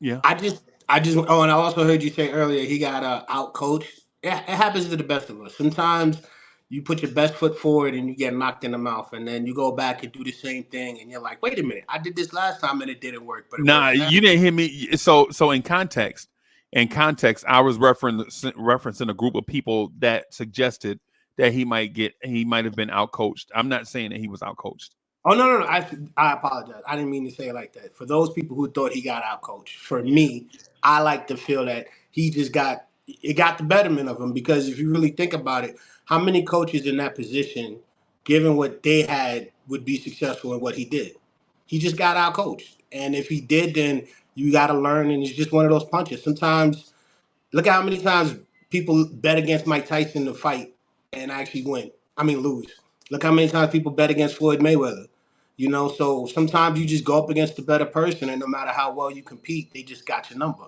Yeah. Oh, and I also heard you say earlier he got out coached. Yeah, it happens to the best of us. Sometimes you put your best foot forward and you get knocked in the mouth, and then you go back and do the same thing, and you're like, wait a minute, I did this last time and it didn't work, but it Nah, works now. you didn't hear me. So in context, I was referencing a group of people that suggested that he might have been outcoached. I'm not saying that he was outcoached. Oh no, no, no! I apologize. I didn't mean to say it like that. For those people who thought he got out coached, for me, I like to feel that he just got the betterment of him because if you really think about it, how many coaches in that position, given what they had, would be successful in what he did? He just got out coached, and if he did, then you got to learn, and it's just one of those punches. Sometimes look at how many times people bet against Mike Tyson to fight and actually win. I mean, lose. Look how many times people bet against Floyd Mayweather. So sometimes you just go up against the better person, and no matter how well you compete, they just got your number.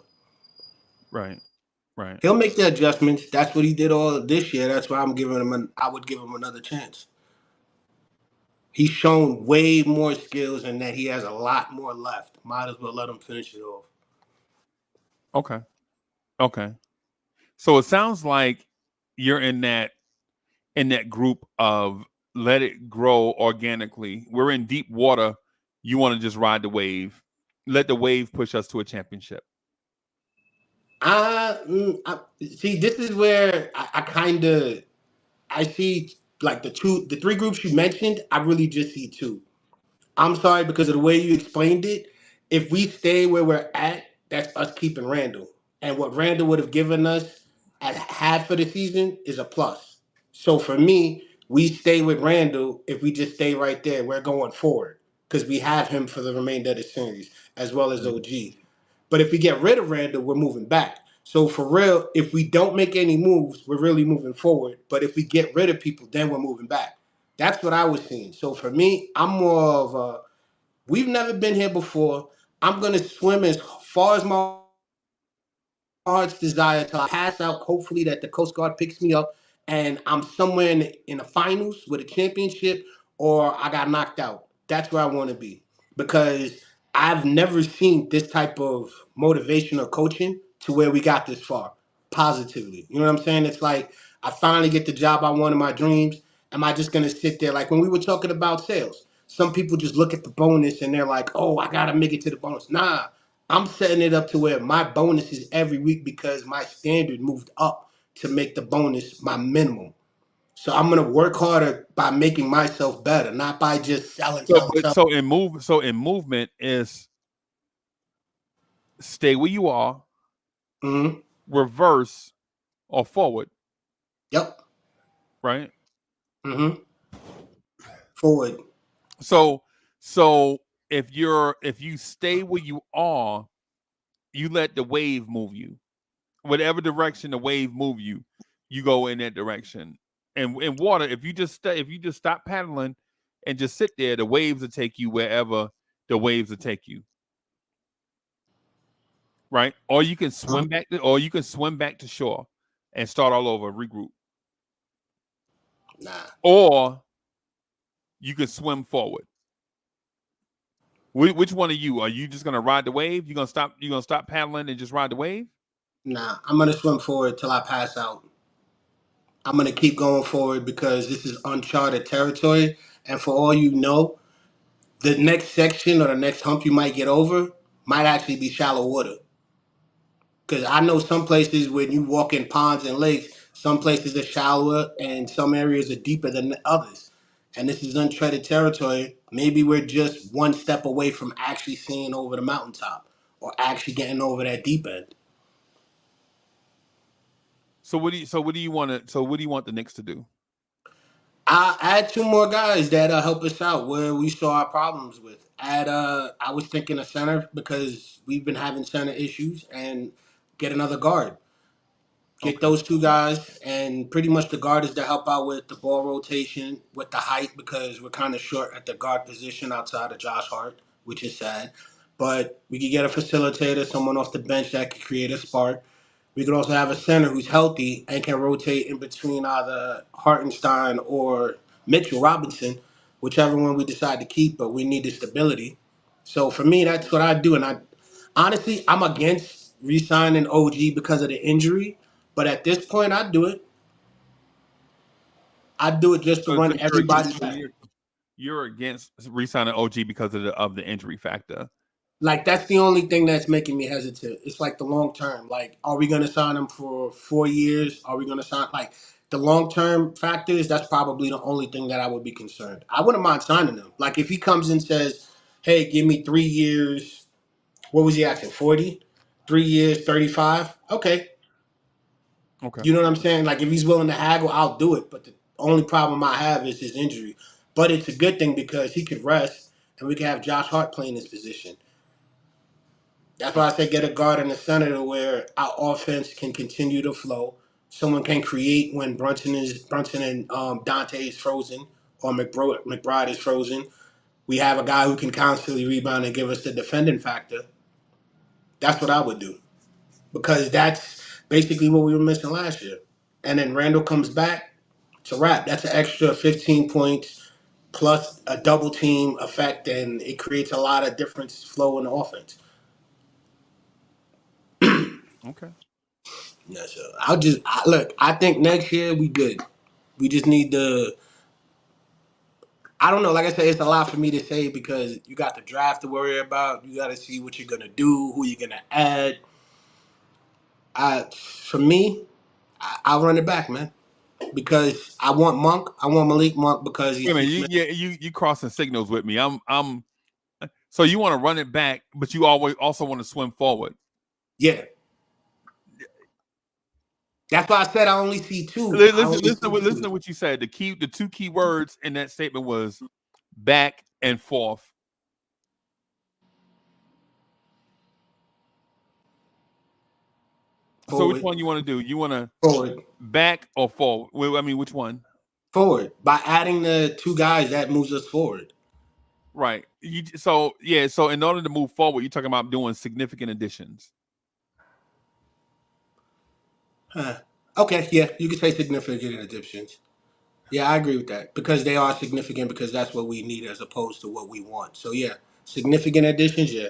Right. Right. He'll make the adjustments. That's what he did all this year. That's why I would give him another chance. He's shown way more skills, and that he has a lot more left. Might as well let him finish it off. Okay. Okay. So it sounds like you're in that group of let it grow organically. We're in deep water. You want to just ride the wave. Let the wave push us to a championship. I see. This is where I kind of I see like the three groups you mentioned. I really just see two. I'm sorry because of the way you explained it. If we stay where we're at, that's us keeping Randall, and what Randall would have given us at half of the season is a plus. So for me, we stay with Randall. If we just stay right there, we're going forward because we have him for the remainder of the series as well as Mhm. OG. But if we get rid of Randall, we're moving back. So for real, if we don't make any moves, we're really moving forward. But if we get rid of people, then we're moving back. That's what I was seeing. So for me, I'm more of a we've never been here before. I'm gonna swim as far as my heart's desire till I pass out. Hopefully that the Coast Guard picks me up and I'm somewhere in the finals with a championship or I got knocked out. That's where I want to be because I've never seen this type of motivation or coaching to where we got this far positively. You know what I'm saying? It's like I finally get the job I want in my dreams. Am I just gonna sit there like when we were talking about sales? Some people just look at the bonus and they're like, "Oh, I gotta make it to the bonus." Nah, I'm setting it up to where my bonus is every week because my standard moved up to make the bonus my minimum. So I'm gonna work harder by making myself better, not by just selling, So, selling, but selling. in movement is stay where you are, Mm-hmm. reverse or forward, Yep. right? Mm-hmm. Forward. So so if you stay where you are, you let the wave move you. Whatever direction the wave move you, you go in that direction. And in water, if you just stop paddling and just sit there, the waves will take you wherever the waves will take you. Right? Or you can Uh-huh. swim back to shore and start all over, regroup. Nah. Or you can swim forward. Which one are you? Are you just gonna ride the wave? You gonna stop paddling and just ride the wave? Nah. I'm gonna swim forward till I pass out. I'm gonna keep going forward because this is uncharted territory. And for all you know, the next section or the next hump you might get over might actually be shallow water. Because I know some places when you walk in ponds and lakes, some places are shallower and some areas are deeper than others. And this is uncharted territory. Maybe we're just one step away from actually seeing over the mountaintop or actually getting over that deep end. So what do you want the Knicks to do? I add two more guys that help us out where we saw our problems with. I was thinking a center because we've been having center issues, and get another guard. Get Okay. those two guys, and pretty much the guard is to help out with the ball rotation, with the height because we're kind of short at the guard position outside of Josh Hart, which is sad. But we could get a facilitator, someone off the bench that could create a spark. We could also have a center who's healthy and can rotate in between either Hartenstein or Mitchell Robinson, whichever one we decide to keep. But we need the stability. So for me, that's what I do. And I honestly, I'm against re-signing OG because of the injury. But at this point, I'd do it. I'd do it just to So run everybody back. you're against re-signing OG because of the injury factor. Like that's the only thing that's making me hesitant. It's like the long term. Like, are we gonna sign him for 4 years? Are we gonna sign like the long term factors? That's probably the only thing that I would be concerned. I wouldn't mind signing him. Like if he comes and says, "Hey, give me 3 years." What was he asking? 40? 3 years, 35. Okay, Okay. you know what I'm saying? Like if he's willing to haggle, I'll do it. But the only problem I have is his injury. But it's a good thing because he could rest and we can have Josh Hart playing his position. That's why I say get a guard in the center to where our offense can continue to flow. Someone can create when Brunson and Dante is frozen or McBride is frozen. We have a guy who can constantly rebound and give us the defending factor. That's what I would do because that's basically what we were missing last year. And then Randall comes back, it's a wrap. That's an extra 15 points plus a double team effect, and it creates a lot of different flow in the offense. Okay. Yeah, so look. I think next year we good. We just need to. I don't know. Like I said, it's a lot for me to say because you got the draft to worry about. You got to see what you're gonna do, who you're gonna add. For me, I'll run it back, man, because I want Monk. I want Malik Monk because Wait a he's minute, 6 million. you crossing signals with me. I'm so you want to run it back, but you always also want to swim forward. Yeah, that's why I said I only see two. I only see Listen two. to what you said. The two key words in that statement was back and forth. So which Forward. one you want to do? You want to Forward. back or forward? I mean, which one? Forward. By adding the two guys, that moves us forward. Right. So yeah. So in order to move forward, you're talking about doing significant additions. Huh. Okay, yeah, you could say significant additions. Yeah, I agree with that because they are significant because that's what we need as opposed to what we want. So yeah, significant additions. Yeah,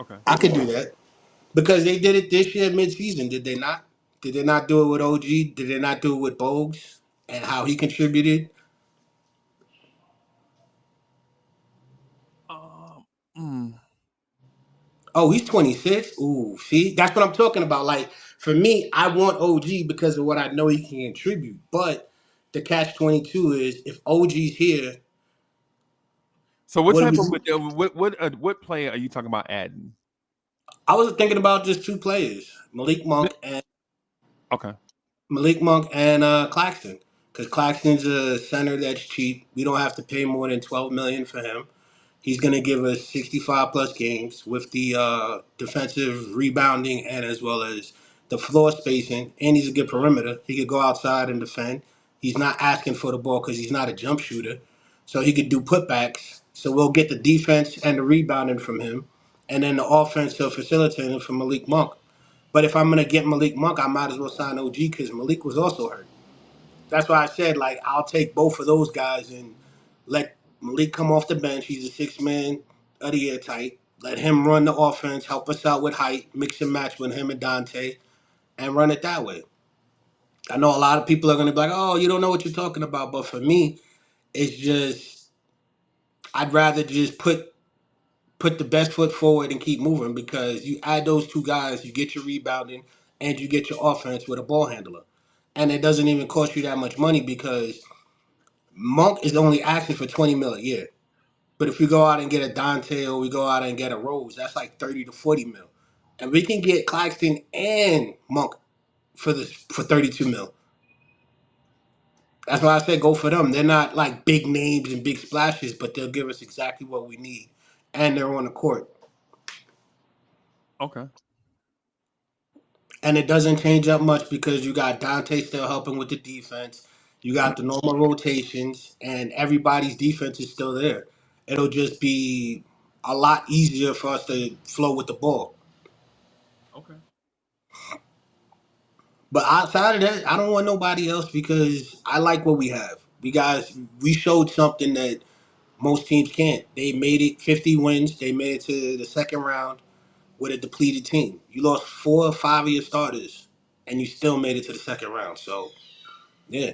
Okay. I could do that because they did it this year mid-season. Did they not? Did they not do it with OG? Did they not do it with Bogues and how he contributed? Um. mm. Oh, he's 26. Ooh, see, that's what I'm talking about. Like for me, I want OG because of what I know he can contribute. But the catch 22 is if OG's here, So what what do type we of do? what player are you talking about adding? I was thinking about just two players, Okay. Malik Monk and Claxton, because Claxton's a center that's cheap. We don't have to pay more than 12 million for him. He's going to give us 65 plus games with the defensive rebounding and as well as the floor spacing. And he's a good perimeter. He could go outside and defend. He's not asking for the ball because he's not a jump shooter. So he could do putbacks. So we'll get the defense and the rebounding from him. And then the offensive facilitating from Malik Monk. But if I'm going to get Malik Monk, I might as well sign OG because Malik was also hurt. That's why I said, like, I'll take both of those guys and let Malik come off the bench. He's a six-man of the year type. Let him run the offense, help us out with height, mix and match with him and Dante, and run it that way. I know a lot of people are going to be like, oh, you don't know what you're talking about. But for me, it's just, I'd rather just put the best foot forward and keep moving because you add those two guys, you get your rebounding, and you get your offense with a ball handler. And it doesn't even cost you that much money because Monk is only asking for 20 mil a year. But if we go out and get a Dante or we go out and get a Rose, that's like 30 to 40 mil. And we can get Claxton and Monk for 32 mil. That's why I said go for them. They're not like big names and big splashes, but they'll give us exactly what we need. And they're on the court. Okay. And it doesn't change up much because you got Dante still helping with the defense. You got the normal rotations, and everybody's defense is still there. It'll just be a lot easier for us to flow with the ball. Okay. But outside of that, I don't want nobody else because I like what we have. We showed something that most teams can't. They made it 50 wins. They made it to the second round with a depleted team. You lost 4 or 5 of your starters, and you still made it to the second round. So, yeah.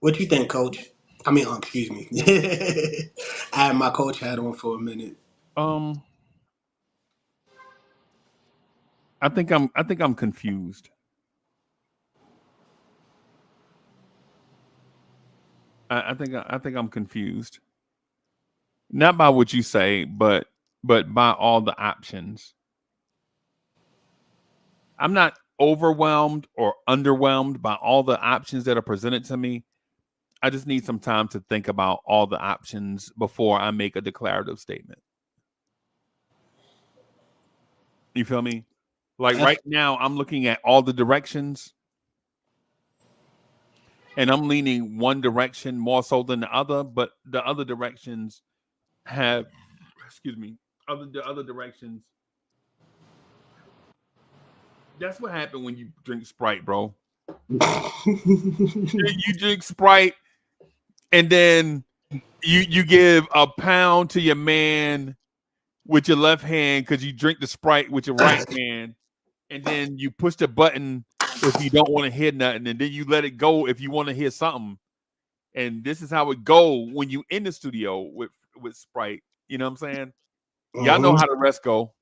What you think, Coach? I mean, excuse me. I had my coach hat on for a minute. Um. I think I'm confused. I think I'm confused. Not by what you say, but by all the options. I'm not overwhelmed or underwhelmed by all the options that are presented to me. I just need some time to think about all the options before I make a declarative statement. You feel me? Like That's right now, I'm looking at all the directions and I'm leaning one direction more so than the other, but the other directions have, excuse me, the other directions. That's what happened when you drink Sprite, bro. You drink Sprite and then you give a pound to your man with your left hand because you drink the Sprite with your right hand, and then you push the button if you don't want to hear nothing, and then you let it go if you want to hear something. And this is how it go when you in the studio with Sprite. You know what I'm saying? Y'all know hmm how the rest go.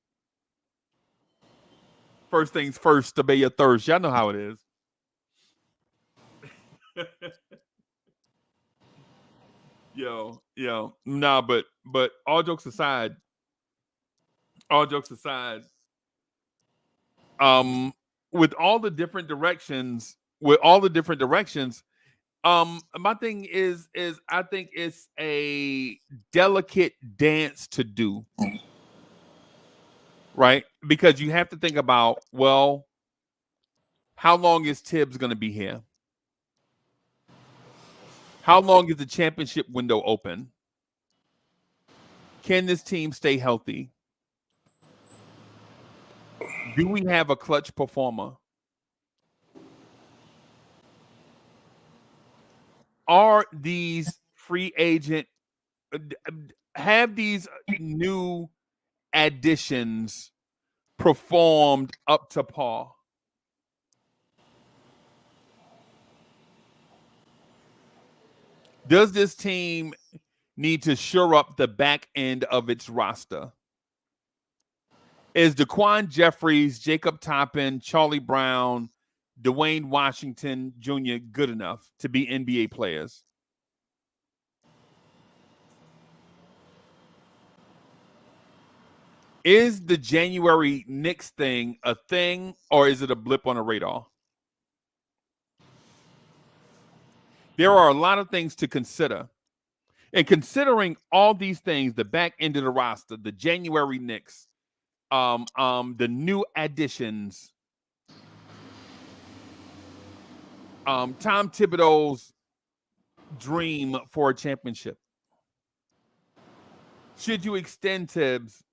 First things first, obey your thirst. Y'all know how it is. Yo, nah, but all jokes aside, um, with all the different directions, my thing is I think it's a delicate dance to do. right? Because you have to think about, well, how long is Tibbs going to be here? How long is the championship window open? Can this team stay healthy? Do we have a clutch performer? Are these free agent, have these new additions performed up to par? Does this team need to shore up the back end of its roster? Is Daquan Jeffries, Jacob Toppin, Charlie Brown, Dwayne Washington Jr. good enough to be NBA players? Is the January Knicks thing a thing, or is it a blip on a radar? There are a lot of things to consider. And considering all these things, the back end of the roster, the January Knicks, the new additions, Tom Thibodeau's dream for a championship. Should you extend Tibbs?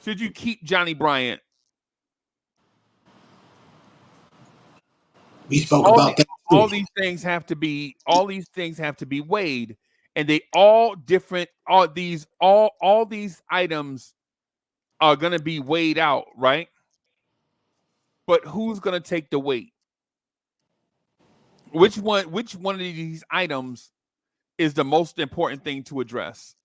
Should you keep Johnny Bryant? We spoke about that too. All these things have to be weighed, and they all different. All these items are going to be weighed out, right? But who's going to take the weight? Which one of these items is the most important thing to address?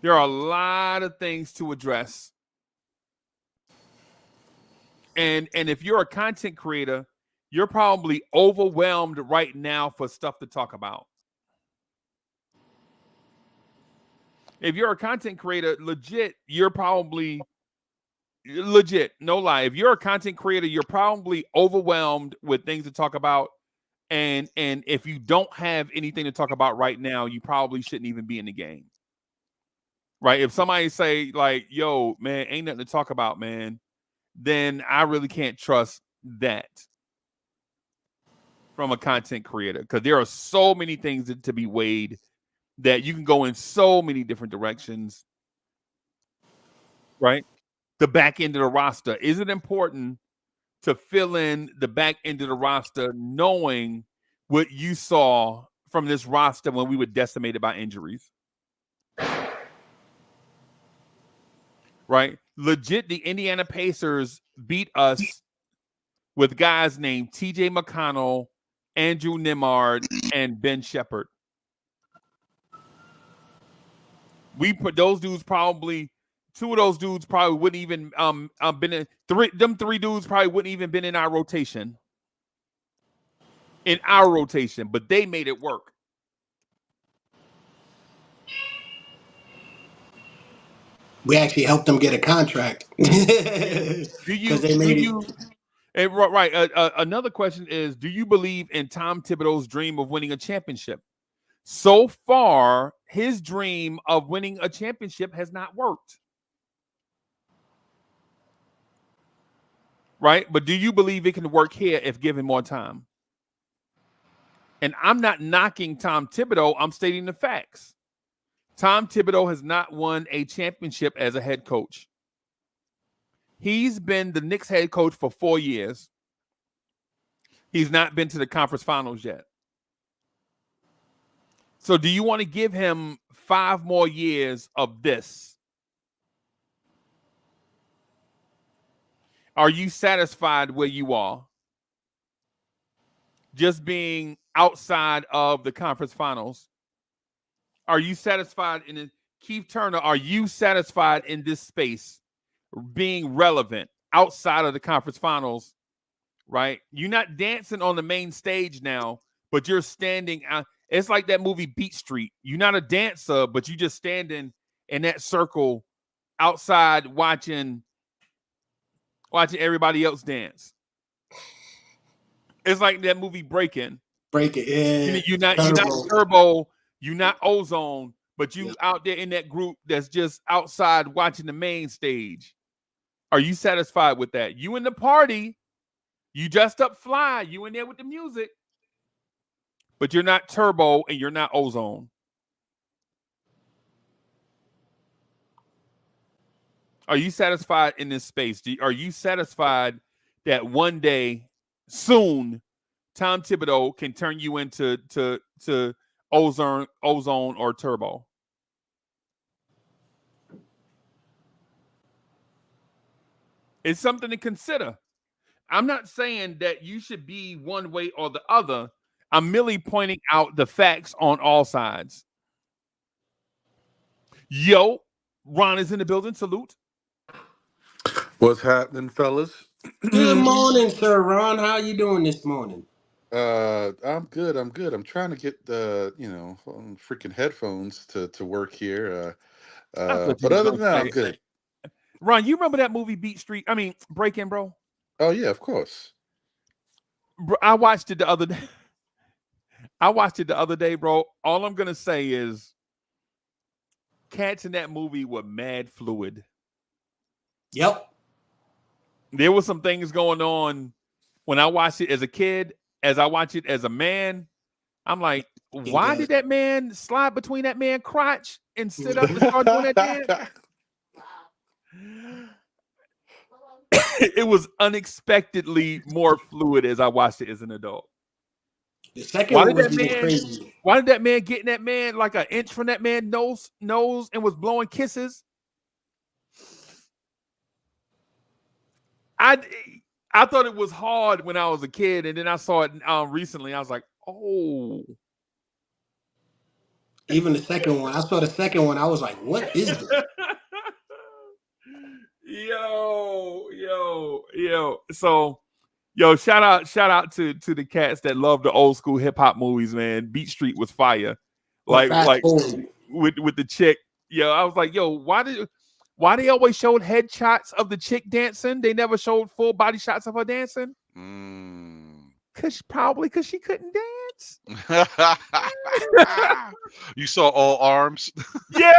There are a lot of things to address. And if you're a content creator, you're probably overwhelmed right now for stuff to talk about. If you're a content creator, you're probably legit, no lie. If you're a content creator, you're probably overwhelmed with things to talk about. And if you don't have anything to talk about right now, you probably shouldn't even be in the game. Right? If somebody say like, yo, man, ain't nothing to talk about, man, then I really can't trust that from a content creator, because there are so many things to be weighed that you can go in so many different directions. Right? The back end of the roster. Is it important to fill in the back end of the roster knowing what you saw from this roster when we were decimated by injuries? Right? Legit, the Indiana Pacers beat us with guys named TJ McConnell, Andrew Nemard, and Ben Shepherd. We put those dudes probably, two of those dudes probably wouldn't even been in three dudes probably wouldn't even been in our rotation. But they made it work. We actually helped them get a contract. Because they made it. And right. Another question is, do you believe in Tom Thibodeau's dream of winning a championship? So far, his dream of winning a championship has not worked. Right? But do you believe it can work here if given more time? And I'm not knocking Tom Thibodeau. I'm stating the facts. Tom Thibodeau has not won a championship as a head coach. He's been the Knicks head coach for 4 years. He's not been to the conference finals yet. So do you want to give him 5 more years of this? Are you satisfied where you are? Just being outside of the conference finals? Are you satisfied in it? Keith Turner, are you satisfied in this space being relevant outside of the conference finals? Right? You're not dancing on the main stage now, but you're standing out. It's like that movie Beat Street. You're not a dancer, but you just standing in that circle outside watching everybody else dance. It's like that movie Breaking. Break it. Yeah. You're not Turbo, you're not Ozone, but Yeah. you out there in that group that's just outside watching the main stage. Are you satisfied with that? You in the party, you dressed up fly, you in there with the music, but you're not Turbo and you're not Ozone. Are you satisfied in this space? Are you satisfied that one day, soon, Tom Thibodeau can turn you into to ozone or Turbo? It's something to consider. I'm not saying that you should be one way or the other. I'm merely pointing out the facts on all sides. Yo, Ron is in the building. Salute. What's happening, fellas? Good morning, Sir Ron. How you doing this morning? I'm good. I'm good. I'm trying to get the freaking headphones to work here. I thought you But was other gonna than that, I'm say, good. Ron, you remember that movie Beat Street? I mean, Breaking, bro. Oh yeah, of course. Bro, I watched it the other day. I watched it the other day, bro. All I'm gonna say is, cats in that movie were mad fluid. Yep. There were some things going on when I watched it as a kid. As I watch it as a man, I'm like, why did that man slide between that man's crotch and sit up and start doing that dance? It was unexpectedly more fluid as I watched it as an adult. The second one was even crazy. Why did that man get in that man like an inch from that man's nose and was blowing kisses? I thought it was hard when I was a kid, and then I saw it recently. I was like, oh. Even the second one, I saw the second one. I was like, "What is this?" Yo. So, shout out to the cats that love the old school hip hop movies, man. Beat Street was fire. But Like with the chick. Yo, I was like, why they always showed headshots of the chick dancing? They never showed full body shots of her dancing. Probably because she couldn't dance. You saw all arms? Yeah.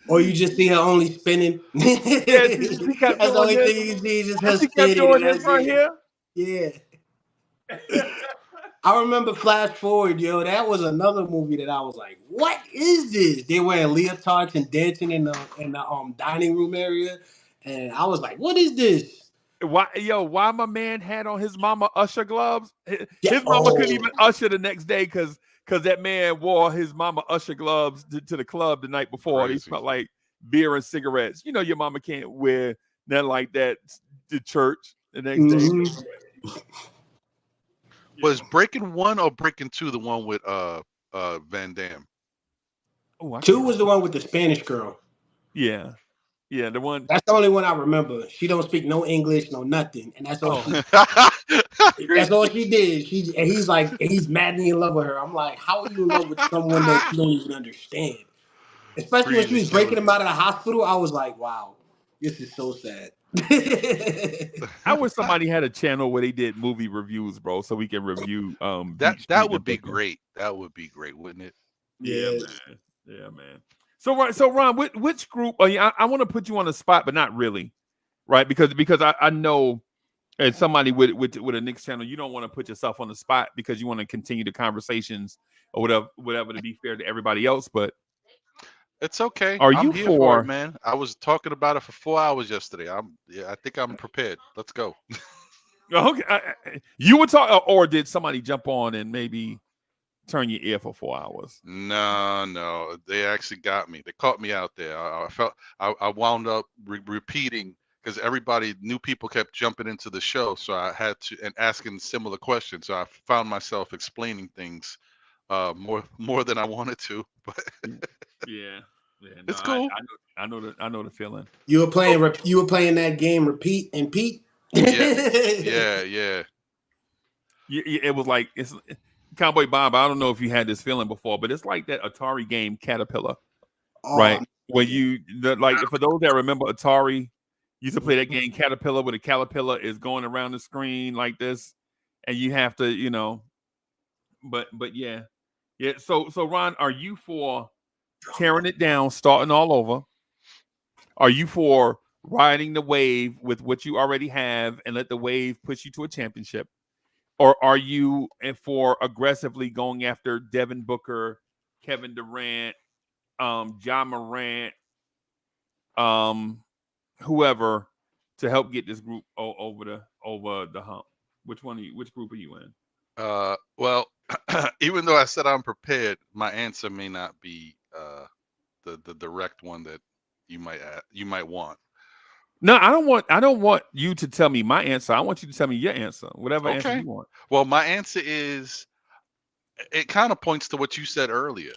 Or you just see her only spinning. Yeah, she kept that's the only doing thing you see is just her she spinning. kept doing this right here. Yeah. I remember Flash Forward, yo. That was another movie that I was like, "What is this?" They wearing leotards and dancing in the dining room area, and I was like, "What is this?" Why my man had on his mama usher gloves? His mama Oh. couldn't even usher the next day because that man wore his mama usher gloves to the club the night before. They smelled like beer and cigarettes. You know your mama can't wear nothing like that to church the next day. Was Breaking 1 or Breaking 2 the one with Van Damme? Oh, 2 was the one with the Spanish girl. Yeah, the one. That's the only one I remember. She don't speak no English, no nothing, and that's all she. That's all she did. He's madly in love with her. I'm like, how are you in love with someone that you don't even understand? Especially when she was breaking him out of the hospital, I was like, wow, this is so sad. I wish somebody had a channel where they did movie reviews, bro, so we can review that would be great. That would be great, wouldn't it? Yeah, man. So Ron, which group? I want to put you on the spot, but not really, right? Because I know as somebody with a Knicks channel, you don't want to put yourself on the spot because you want to continue the conversations or whatever to be fair to everybody else. But it's okay. I'm here for it, man. I was talking about it for 4 hours yesterday. I think I'm prepared. Let's go. Okay, you were talking, or did somebody jump on and maybe turn your ear for 4 hours? No, they actually got me. They caught me out there. I felt I wound up repeating because new people kept jumping into the show, so I had to and asking similar questions. So I found myself explaining things more than I wanted to. But yeah, it's cool. I know the feeling. You were playing that game, Repeat and Pete. Yeah. It was like it's Cowboy Bob. I don't know if you had this feeling before, but it's like that Atari game Caterpillar, right? When for those that remember Atari, used to play that game Caterpillar, where the caterpillar is going around the screen like this, and you have to, but yeah, Yeah. So Ron, are you for tearing it down, starting all over? Are you for riding the wave with what you already have and let the wave push you to a championship? Or are you for aggressively going after Devin Booker, Kevin Durant, John Morant, um, whoever to help get this group over the hump? Which one? Are you, which group are you in? Well, even though I said I'm prepared, my answer may not be the direct one that you might want. No, I don't want you to tell me my answer. I want you to tell me your answer. Whatever answer Okay. you want. Well, my answer is it kind of points to what you said earlier.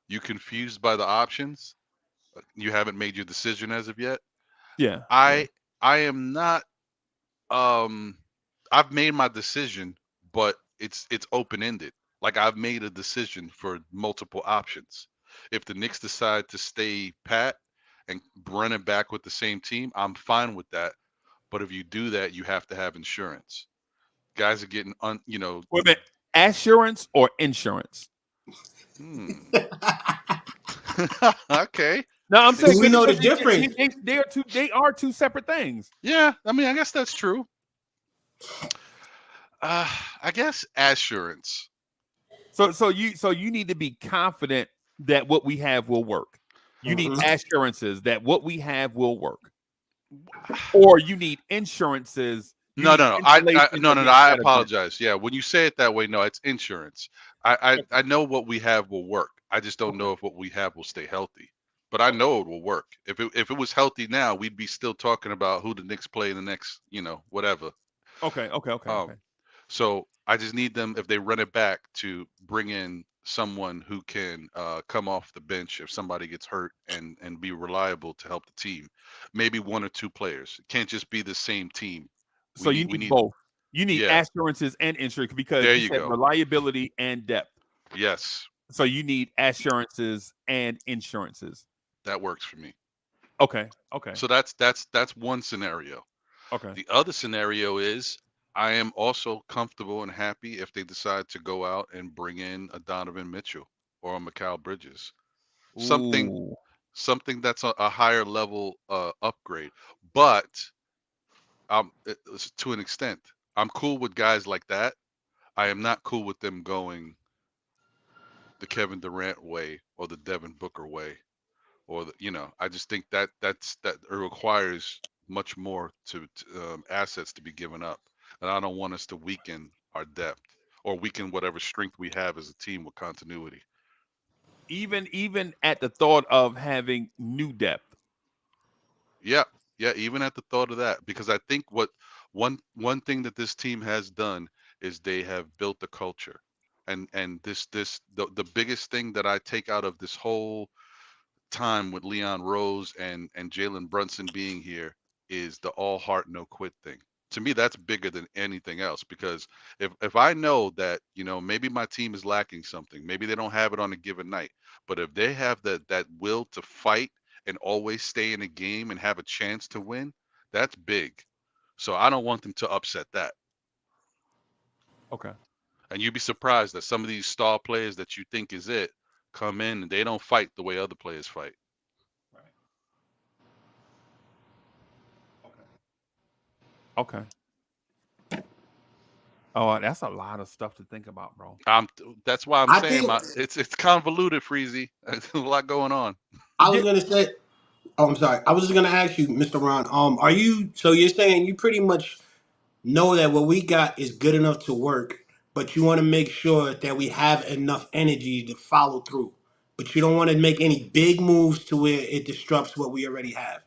You confused by the options. You haven't made your decision as of yet. Yeah, yeah. I I am not um I've made my decision, but it's open-ended. Like I've made a decision for multiple options. If the Knicks decide to stay pat and run it back with the same team, I'm fine with that. But if you do that, you have to have insurance. Guys are getting Wait a minute. Assurance or insurance? hmm. Okay. No, I'm Do saying we know the because difference? they are two separate things. Yeah, I mean, I guess that's true. Uh, I guess assurance. So you need to be confident that what we have will work. You need Hmm. assurances that what we have will work. Or you need insurances. You No, need no, no. insulation No, no, no. against I that event. apologize. Yeah, when you say it that way, no, it's insurance. I know what we have will work. I just don't Okay. know if what we have will stay healthy. But I know it will work. If it was healthy now, we'd be still talking about who the Knicks play in the next, whatever. Okay. Okay. Okay. Okay. Um, so I just need them if they run it back to bring in someone who can come off the bench if somebody gets hurt and be reliable to help the team. Maybe one or two players. It can't just be the same team. So you We need need both. You need yeah. assurances and insurance because There you you said go. reliability and depth. Yes, So you need assurances and insurances. that works for me. Okay. Okay. So that's one scenario. Okay. The other scenario is I am also comfortable and happy if they decide to go out and bring in a Donovan Mitchell or a Mikal Bridges. Something Ooh. something that's a higher level upgrade. But to an extent, I'm cool with guys like that. I am not cool with them going the Kevin Durant way or the Devin Booker way or I just think that it requires much more to assets to be given up, and I don't want us to weaken our depth or weaken whatever strength we have as a team with continuity. Even at the thought of having new depth. Yeah, yeah, even at the thought of that, because I think what one thing that this team has done is they have built a culture, and the biggest thing that I take out of this whole time with Leon Rose and Jalen Brunson being here is the all heart no quit thing. To me, that's bigger than anything else because if I know that maybe my team is lacking something, maybe they don't have it on a given night, but if they have that will to fight and always stay in a game and have a chance to win, that's big. So I don't want them to upset that. Okay. And you'd be surprised that some of these star players that you think is it come in and they don't fight the way other players fight. Right. Okay. Okay. Oh, that's a lot of stuff to think about, bro. That's why I'm I saying think it's convoluted, Freezy. There's a lot going on. I was Yeah. gonna say. Oh, I'm sorry. I was just gonna ask you, Mr. Ron. Are you? So you're saying you pretty much know that what we got is good enough to work, but you want to make sure that we have enough energy to follow through. But you don't want to make any big moves to where it disrupts what we already have.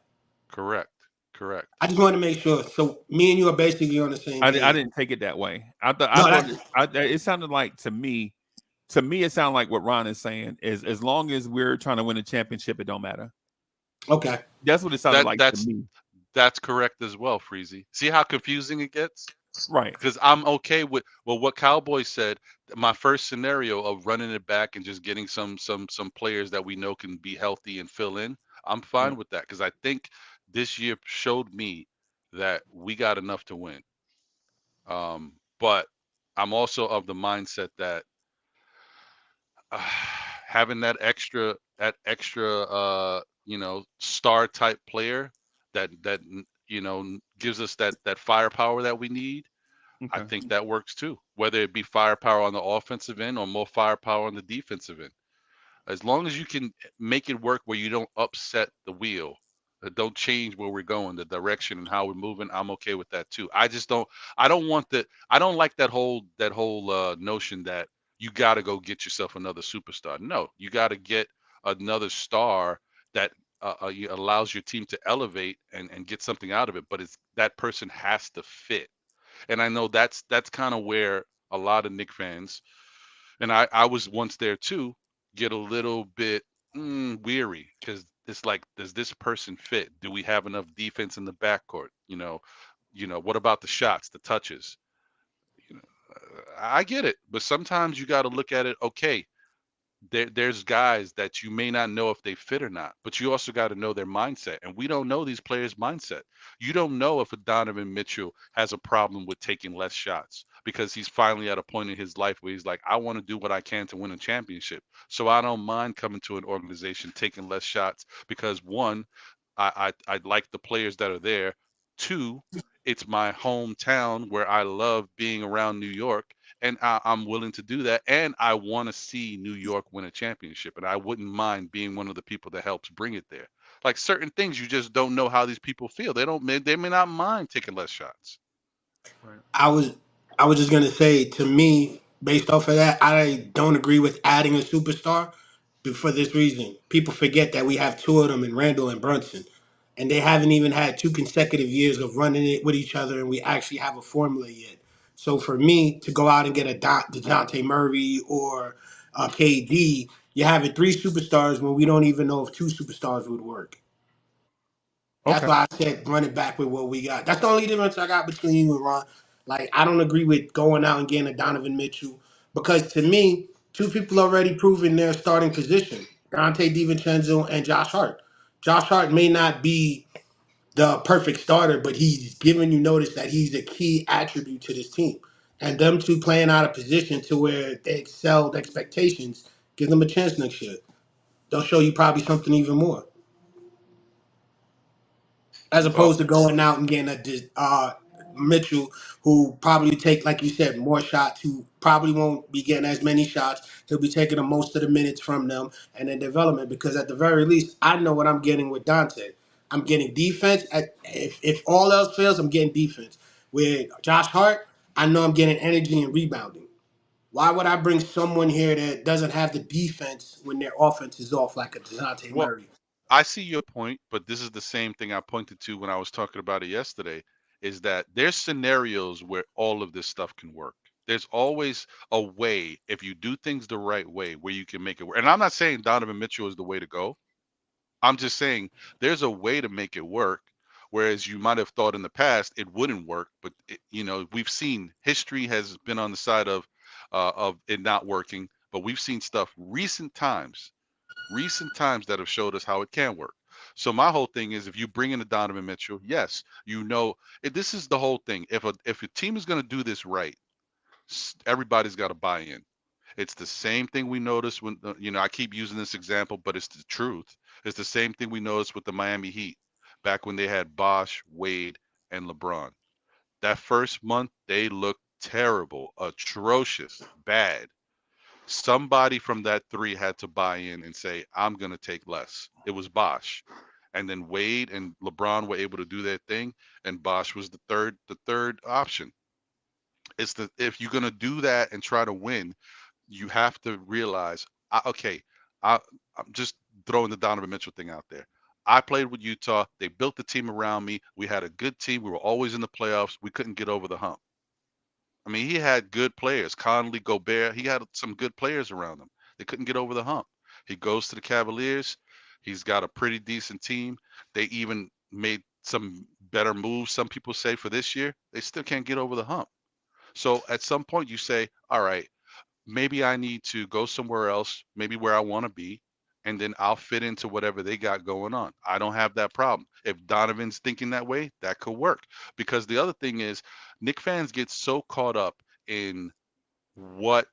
Correct. Correct. I just want to make sure. So me and you are basically on the same I page. didn't take it that way. I No, thought that's it sounded like to me it sounded like what Ron is saying is as long as we're trying to win a championship, it don't matter. okay. That's what it sounded That like to that's me. that's correct as well, Freezy. See how confusing it gets? Right. Because I'm okay with what Cowboy said. My first scenario of running it back and just getting some players that we know can be healthy and fill in. I'm Yeah. fine with that because I think this year showed me that we got enough to win. But I'm also of the mindset that having that extra star type player that gives us that firepower that we need. I Okay. think that works too, whether it be firepower on the offensive end or more firepower on the defensive end. As long as you can make it work where you don't upset the wheel, don't change where we're going, the direction and how we're moving, I'm okay with that too. I don't like that whole notion that you got to go get yourself another superstar. No, you got to get another star that allows your team to elevate and get something out of it. But it's that person has to fit. And I know that's kind of where a lot of Nick fans, and I was once there too, get a little bit weary because it's like, does this person fit? Do we have enough defense in the backcourt? What about the shots, the touches? You know, I get it, but sometimes you got to look at it. Okay, there's guys that you may not know if they fit or not, but you also got to know their mindset. And we don't know these players' mindset. You don't know if a Donovan Mitchell has a problem with taking less shots because he's finally at a point in his life where he's like, I want to do what I can to win a championship. So I don't mind coming to an organization taking less shots because one, I like the players that are there. Two, it's my hometown where I love being around New York, and I'm willing to do that. And I want to see New York win a championship, and I wouldn't mind being one of the people that helps bring it there. Like certain things, you just don't know how these people feel. They may not mind taking less shots. Right. I was I was just gonna say, to me, based off of that, I don't agree with adding a superstar, for this reason. People forget that we have two of them in Randall and Brunson, and they haven't even had two consecutive years of running it with each other, and we actually have a formula yet. So for me to go out and get a Dejounte Murray or a KD, you're having three superstars when we don't even know if two superstars would work. That's Okay. why I said run it back with what we got. That's the only difference I got between you and Ron. Like, I don't agree with going out and getting a Donovan Mitchell, because to me, two people already proven their starting position: Dante DiVincenzo and Josh Hart. Josh Hart may not be the perfect starter, but he's giving you notice that he's a key attribute to this team. And them two playing out of position to where they excelled expectations, give them a chance next year. They'll show you probably something even more, as Well, opposed to going out and getting a Mitchell, who probably take, like you said, more shots, who probably won't be getting as many shots. He'll be taking the most of the minutes from them and then development, because at the very least, I know what I'm getting with Dante. I'm getting defense. If all else fails, I'm getting defense. With Josh Hart, I know I'm getting energy and rebounding. Why would I bring someone here that doesn't have the defense when their offense is off, like a DeJounte well, Murray? I see your point, but this is the same thing I pointed to when I was talking about it yesterday, is that there's scenarios where all of this stuff can work. There's always a way, if you do things the right way, where you can make it work. And I'm not saying Donovan Mitchell is the way to go. I'm just saying there's a way to make it work. Whereas you might have thought in the past it wouldn't work, but we've seen history has been on the side of it not working. But we've seen stuff recent times that have showed us how it can work. So my whole thing is, if you bring in a Donovan Mitchell, yes, this is the whole thing. If a team is going to do this right, everybody's got to buy in. It's the same thing we noticed when I keep using this example, but it's the truth. It's the same thing we noticed with the Miami Heat back when they had Bosh, Wade, and LeBron. That first month they looked terrible, atrocious, bad. Somebody from that three had to buy in and say, I'm going to take less. It was Bosh. And then Wade and LeBron were able to do their thing, and Bosh was the third option. If you're going to do that and try to win, you have to realize, okay, I, I'm just throwing the Donovan Mitchell thing out there. I played with Utah. They built the team around me. We had a good team. We were always in the playoffs. We couldn't get over the hump. I mean, he had good players. Conley, Gobert, he had some good players around him. They couldn't get over the hump. He goes to the Cavaliers. He's got a pretty decent team. They even made some better moves, some people say, for this year. They still can't get over the hump. So at some point, you say, all right, maybe I need to go somewhere else, maybe where I want to be, and then I'll fit into whatever they got going on. I don't have that problem. If Donovan's thinking that way, that could work. Because the other thing is, Nick fans get so caught up in what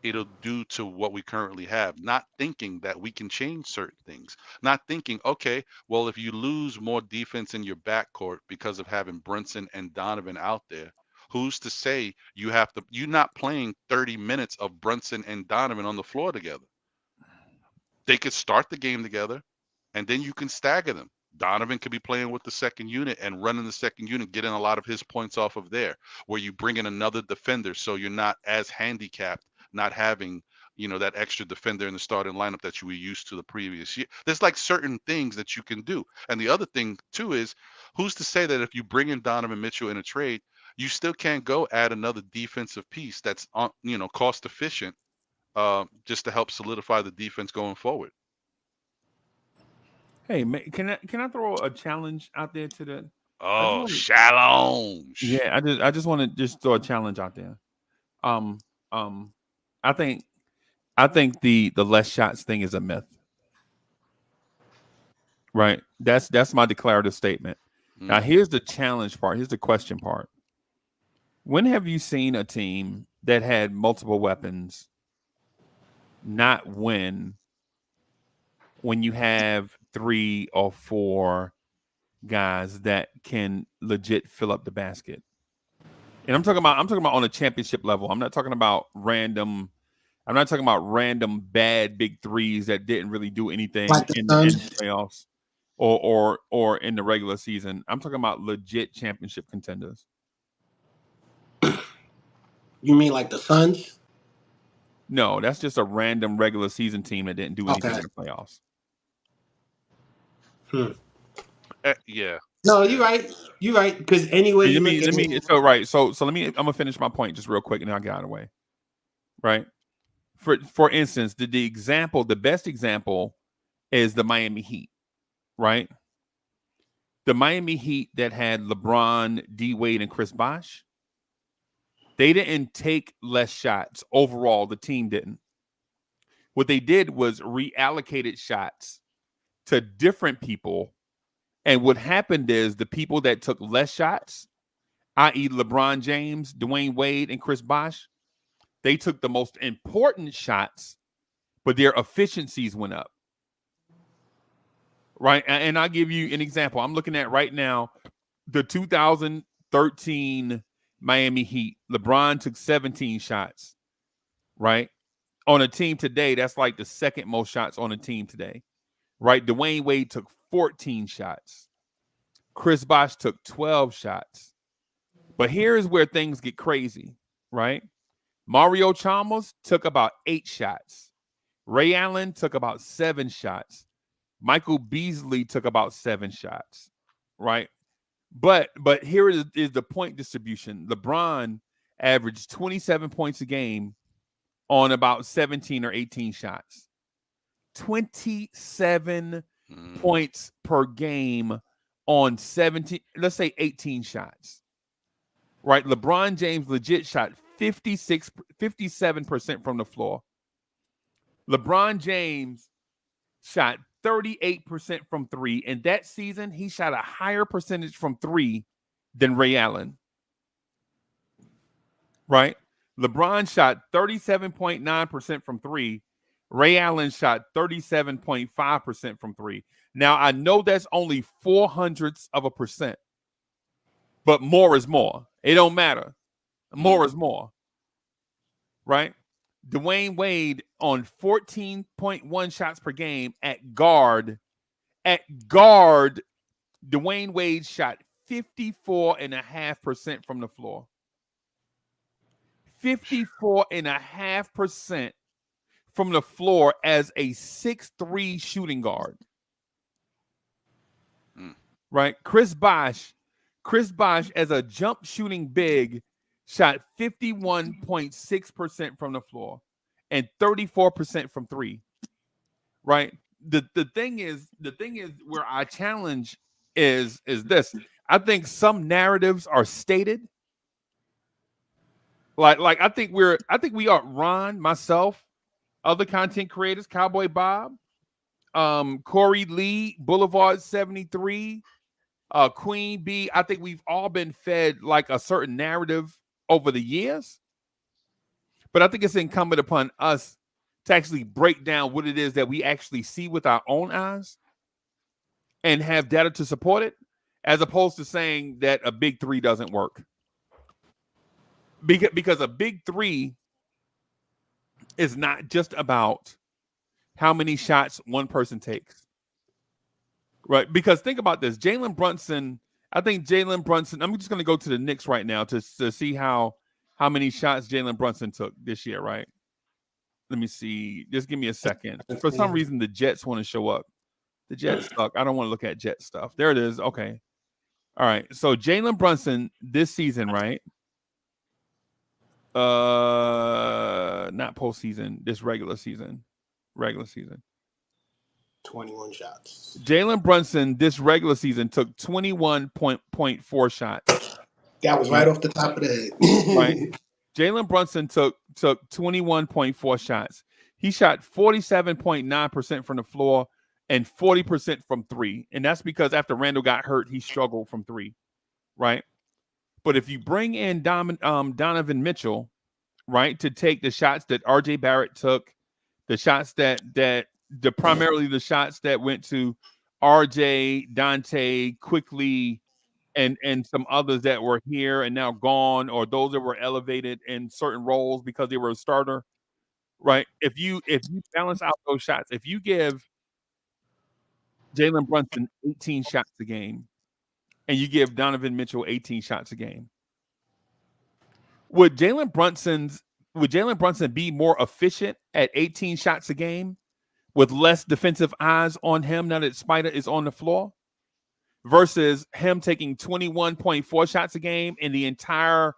it'll do to what we currently have, not thinking that we can change certain things, not thinking, okay, well, if you lose more defense in your backcourt because of having Brunson and Donovan out there, who's to say you're not playing 30 minutes of Brunson and Donovan on the floor together? They could start the game together, and then you can stagger them. Donovan could be playing with the second unit and running the second unit, getting a lot of his points off of there, where you bring in another defender so you're not as handicapped, not having, that extra defender in the starting lineup that you were used to the previous year. There's like certain things that you can do. And the other thing too is, who's to say that if you bring in Donovan Mitchell in a trade, you still can't go add another defensive piece that's on, cost efficient, just to help solidify the defense going forward. Hey, can I throw a challenge out there to the? I just Oh, want to. shalom. Yeah, I just want to just throw a challenge out there. Um, um, I think the less shots thing is a myth. Right. That's my declarative statement. Now here's the challenge part. Here's the question part. When have you seen a team that had multiple weapons not win when you have 3 or 4 guys that can legit fill up the basket? And I'm talking about on a championship level. I'm not talking about random bad big threes that didn't really do anything Like the in the Suns. playoffs or in the regular season. I'm talking about legit championship contenders. You mean like the Suns? No, that's just a random regular season team that didn't do anything Okay. in the playoffs. Yeah. No, Yeah. you're right. You're right. Because anyway you look at it, So let me I'm gonna finish my point just real quick and then I'll get out of the way. Right. For instance, the best example is the Miami Heat, right? The Miami Heat that had LeBron, D Wade, and Chris Bosh, they didn't take less shots overall. The team didn't. What they did was reallocated shots to different people. And what happened is the people that took less shots, i.e., LeBron James, Dwayne Wade, and Chris Bosh, they took the most important shots, but their efficiencies went up. Right. And I'll give you an example. I'm looking at right now the 2013 Miami Heat. LeBron took 17 shots, right? On a team today, that's like the second most shots on a team today, right? Dwayne Wade took 14 shots. Chris Bosh took 12 shots. But here's where things get crazy, right? Mario Chalmers took about 8 shots. Ray Allen took about 7 shots. Michael Beasley took about 7 shots, right? But here is the point distribution. LeBron averaged 27 points a game on about 17 or 18 shots. 27 points per game on 17, let's say 18 shots. Right? LeBron James legit shot 57% from the floor. LeBron James shot 38% from 3. And that season, he shot a higher percentage from 3 than Ray Allen. Right? LeBron shot 37.9% from 3. Ray Allen shot 37.5% from 3. Now, I know that's only 0.04%, but more is more. It don't matter. More is more. Right? Dwayne Wade on 14.1 shots per game at guard. At guard, Dwayne Wade shot 54.5% from the floor. 54.5% from the floor as a 6'3" shooting guard. Right? Chris Bosh as a jump shooting big shot 51.6% from the floor and 34% from 3. Right? The thing is where I challenge is this. I think some narratives are stated. Like I think we are Ron, myself, other content creators, Cowboy Bob, Corey Lee, Boulevard 73, Queen Bee. I think we've all been fed like a certain narrative over the years. But I think it's incumbent upon us to actually break down what it is that we actually see with our own eyes and have data to support it, as opposed to saying that a big three doesn't work. Because a big three is not just about how many shots one person takes. Right? Because think about this. Jalen Brunson, I'm just going to go to the Knicks right now to see how many shots Jalen Brunson took this year, right? Let me see. Just give me a second. For some reason, the Jets want to show up. The Jets suck. I don't want to look at Jet stuff. There it is. Okay. All right. So Jalen Brunson this season, right? Not postseason. This regular season. 21 shots. Jalen Brunson this regular season took 21.4 shots. That was right off the top of the head. Right. Jalen Brunson took 21.4 shots. He shot 47.9% from the floor and 40% from three. And that's because after Randall got hurt, he struggled from three. Right. But if you bring in Donovan Mitchell, right, to take the shots that RJ Barrett took, the shots primarily the shots that went to RJ, Dante, Quickly, and some others that were here and now gone, or those that were elevated in certain roles because they were a starter, right? If you balance out those shots, if you give Jalen Brunson 18 shots a game and you give Donovan Mitchell 18 shots a game, would Jalen Brunson be more efficient at 18 shots a game with less defensive eyes on him now that Spider is on the floor, versus him taking 21.4 shots a game and the entire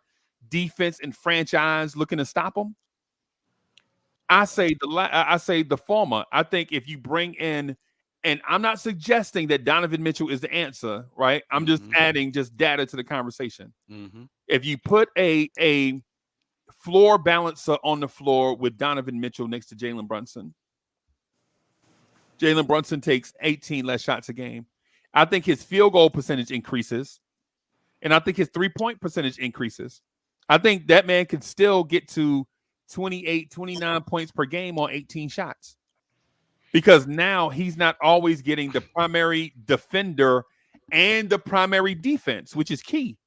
defense and franchise looking to stop him? I say the former. I think if you bring in, and I'm not suggesting that Donovan Mitchell is the answer, right? I'm just adding just data to the conversation. If you put a floor balancer on the floor with Donovan Mitchell next to Jalen Brunson takes 18 less shots a game. I think his field goal percentage increases, and I think his three-point percentage increases. I think that man could still get to 28, 29 points per game on 18 shots, because now he's not always getting the primary defender and the primary defense, which is key.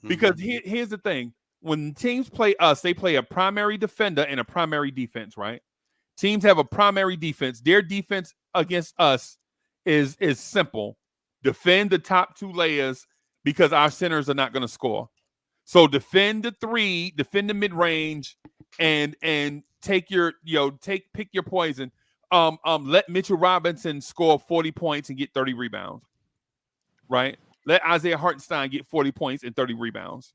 Because here's the thing. When teams play us, they play a primary defender and a primary defense, right? Teams have a primary defense. Their defense against us is simple. Defend the top two layers because our centers are not going to score. So defend the three, defend the mid-range, and pick your poison. Let Mitchell Robinson score 40 points and get 30 rebounds. Right? Let Isaiah Hartenstein get 40 points and 30 rebounds.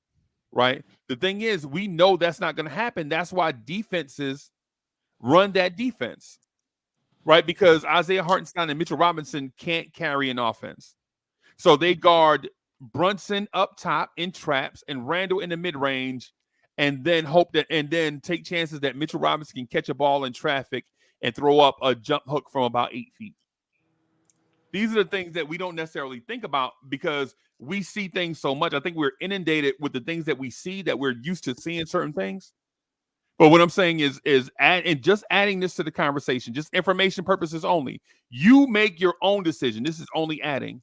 Right? The thing is, we know that's not going to happen. That's why defenses run that defense. Right? Because Isaiah Hartenstein and Mitchell Robinson can't carry an offense. So they guard Brunson up top in traps and Randall in the mid-range, and then take chances that Mitchell Robinson can catch a ball in traffic and throw up a jump hook from about 8 feet. These are the things that we don't necessarily think about because we see things so much. I think we're inundated with the things that we see, that we're used to seeing certain things. But what I'm saying is just adding this to the conversation, just information purposes only. You make your own decision. This is only adding.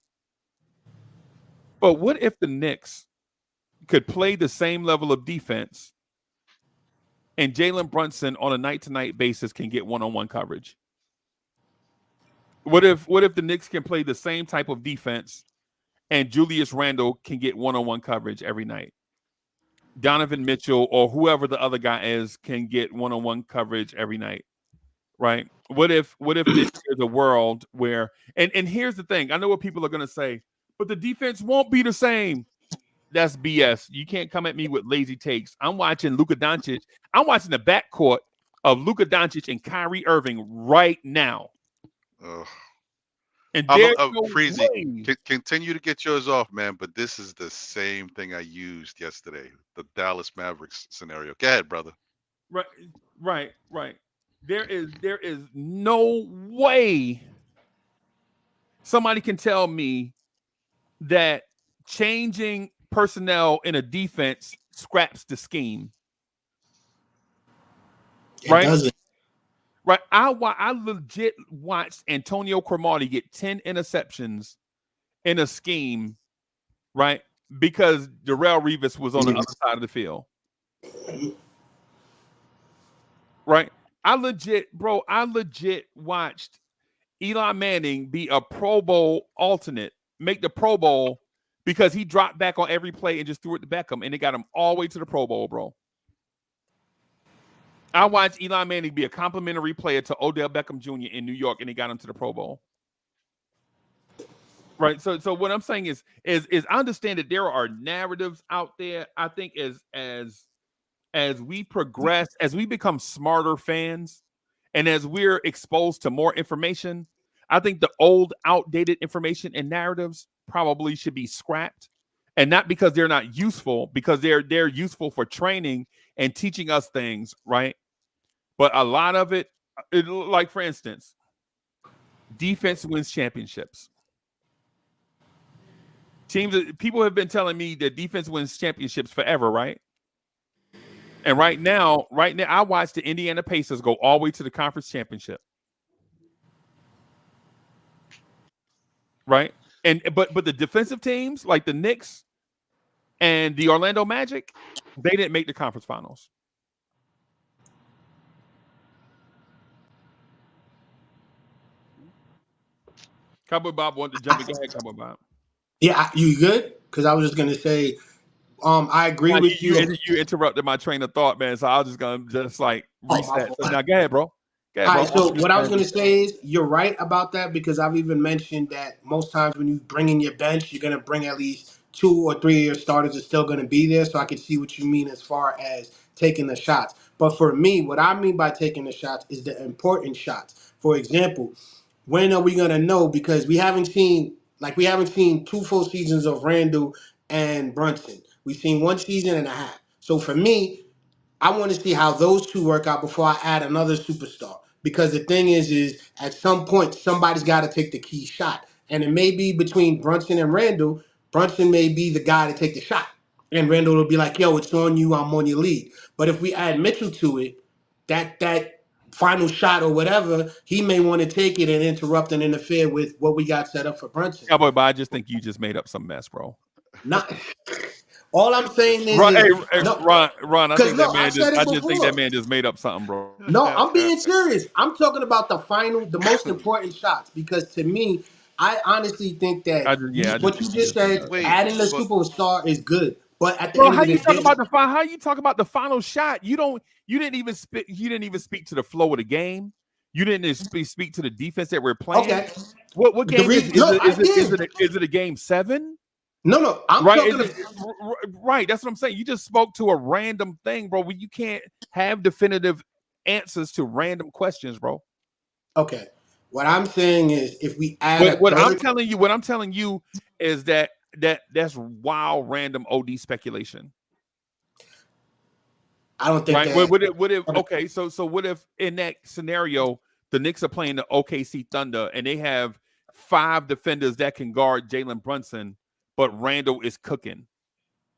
But what if the Knicks could play the same level of defense and Jalen Brunson on a night-to-night basis can get one-on-one coverage? What if the Knicks can play the same type of defense and Julius Randle can get one-on-one coverage every night? Donovan Mitchell or whoever the other guy is can get one-on-one coverage every night, right? What if there's a world where and here's the thing. I know what people are going to say, but the defense won't be the same. That's BS. You can't come at me with lazy takes. I'm watching Luka Doncic. I'm watching the backcourt of Luka Doncic and Kyrie Irving right now. And there's no Freezy, continue to get yours off, man. But this is the same thing I used yesterday, the Dallas Mavericks scenario. Go ahead, brother. Right. There is no way somebody can tell me that changing personnel in a defense scraps the scheme. It right? doesn't. Right. I legit watched Antonio Cromartie get 10 interceptions in a scheme, right? Because Darrelle Revis was on the other side of the field. Right. I legit watched Eli Manning be a Pro Bowl alternate, make the Pro Bowl because he dropped back on every play and just threw it to Beckham, and it got him all the way to the Pro Bowl, bro. I watched Eli Manning be a complimentary player to Odell Beckham Jr. in New York, and he got him to the Pro Bowl. Right. So what I'm saying is I understand that there are narratives out there. I think as we progress, as we become smarter fans, and as we're exposed to more information, I think the old, outdated information and narratives probably should be scrapped. And not because they're not useful, because they're useful for training and teaching us things, right? But a lot of it, like for instance, defense wins championships. People have been telling me that defense wins championships forever, right? And right now, I watched the Indiana Pacers go all the way to the conference championship. Right? And but the defensive teams like the Knicks and the Orlando Magic, they didn't make the conference finals. Cowboy Bob wanted to jump in. Go ahead, Cowboy Bob. Yeah, you good? Because I was just gonna say, I agree with you. You interrupted my train of thought, man. So I was just gonna like reset. So now go ahead, bro. Go ahead, All bro. right, so what I was going to say is you're right about that because I've even mentioned that most times when you bring in your bench, you're going to bring at least 2 or 3 of your starters are still going to be there. So I can see what you mean as far as taking the shots. But for me, what I mean by taking the shots is the important shots. For example, when are we going to know? Because we haven't seen 2 full seasons of Randall and Brunson. We've seen 1 season and a half. So for me, I want to see how those two work out before I add another superstar. Because the thing is at some point somebody's got to take the key shot, and it may be between Brunson and Randall. Brunson may be the guy to take the shot, and Randall will be like, "Yo, it's on you. I'm on your lead." But if we add Mitchell to it, that final shot or whatever, he may want to take it and interrupt and interfere with what we got set up for Brunson. Cowboy Bob, I just think you just made up some mess, bro. Not all I'm saying Ron, is hey, no, Ron, I because think no, that I man said it just think that before. man just made up something, bro. No, I'm being serious. I'm talking about the most important shots because to me, I honestly think that I just what you think you just just made said, up. Wait, adding the but superstar is good, but at the Bro, end how of the you talk day, about how you talk about the final shot? You didn't even speak to the flow of the game. You didn't speak to the defense that we're playing. okay. What game No, I did. is it a game 7? No, I'm Right? talking about. Right. That's what I'm saying. You just spoke to a random thing, bro. You can't have definitive answers to random questions, bro. Okay, what I'm saying is if we add a What I'm third, telling you is that's wild random OD speculation. I don't think Right. that. What if okay, so what if in that scenario the Knicks are playing the OKC Thunder and they have 5 defenders that can guard Jalen Brunson, but Randall is cooking?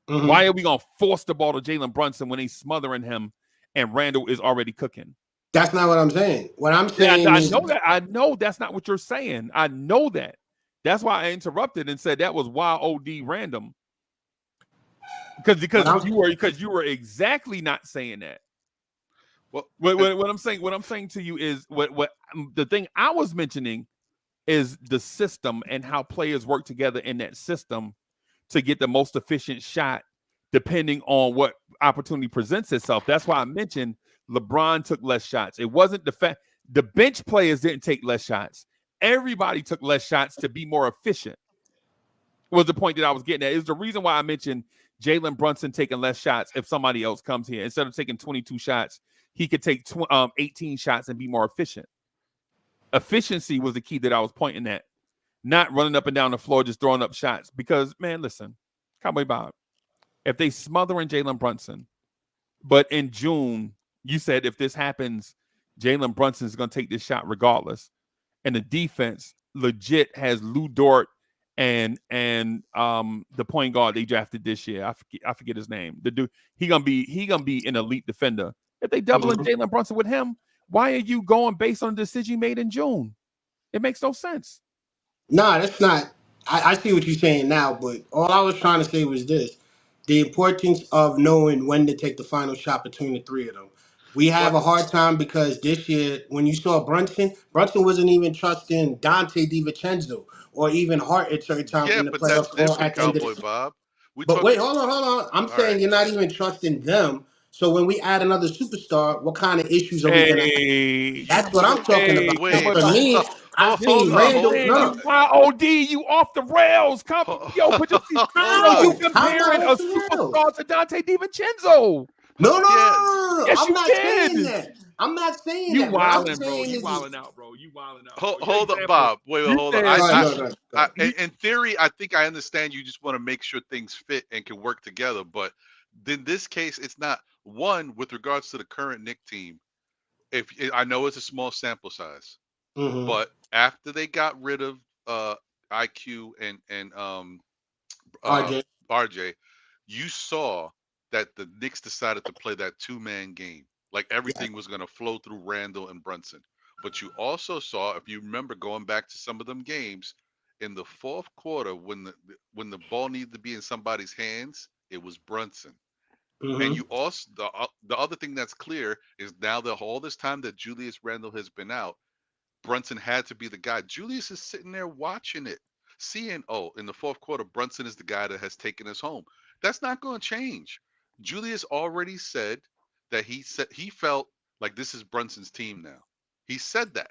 Mhm. Why are we gonna force the ball to Jalen Brunson when he's smothering him and Randall is already cooking? That's not what I'm saying. What I'm Yeah, saying I is know that. I know that's not what you're saying. I know that. That's why I interrupted and said that was wild OD random. what I'm. Because you were exactly not saying that. well, What I'm saying to you is what the thing I was mentioning is the system and how players work together in that system to get the most efficient shot depending on what opportunity presents itself. That's why I mentioned LeBron took less shots. It wasn't the bench players didn't take less shots. Everybody took less shots to be more efficient. Was the point that I was getting at. Is the reason why I mentioned Jalen Brunson taking less shots if somebody else comes here. Instead of taking 22 shots, he could take 18 shots and be more efficient. Efficiency was the key that I was pointing at, not running up and down the floor just throwing up shots. Because, man, listen, Cowboy Bob, if they smothering Jalen Brunson, but in June, you said if this happens, Jalen Brunson is going to take this shot regardless. And the defense legit has Lou Dort and the point guard they drafted this year. I forget his name. The dude, he gonna be an elite defender. If they doubling Jalen Brunson with him, why are you going based on the decision you made in June? It makes no sense. Nah, that's not. I see what you're saying now, but all I was trying to say was this: the importance of knowing when to take the final shot between the three of them. We have But a hard time because this year, when you saw Brunson wasn't even trusting Dante DiVincenzo or even Hart at certain times yeah, in the but that's playoffs or different, at the end of the Cowboy season. Bob. We But wait, talking. hold on. I'm All right. saying you're not even trusting them. So when we add another superstar, what kind of issues are we gonna have? Hey, You That's what I'm talking about. Because wait. Cowboy for Bob. me, I This Hold seen is up. Randall. Hold man, No, up. you YOD, you off the rails. Yo, put your Hold bro, how? you up. How am I comparing a off the rails? superstar to Dante DiVincenzo. Yeah. Yes, I'm you not saying did. that. I'm not saying You that. What I'm wilding, bro. saying You is, wilding out, bro. You wilding out, bro. Your Hold up, example. Bob. Wait, You hold up. said go ahead. Go ahead. In theory, I think I understand. You just want to make sure things fit and can work together. But in this case, it's not one with regards to the current Nick team. If I know it's a small sample size, Mm-hmm. but after they got rid of IQ and uh, RJ. RJ, you saw that the Knicks decided to play that two-man game. Like Yeah. everything was going to flow through Randall and Brunson. But you also saw, if you remember going back to some of them games, in the fourth quarter when the ball needed to be in somebody's hands, it was Brunson. And Mm-hmm. you also the other thing that's clear is now that all this time that Julius Randle has been out, Brunson had to be the guy. Julius is sitting there watching it, seeing, oh, in the fourth quarter, Brunson is the guy that has taken us home. That's not going to change. Julius already said that he felt like this is Brunson's team now. He said that.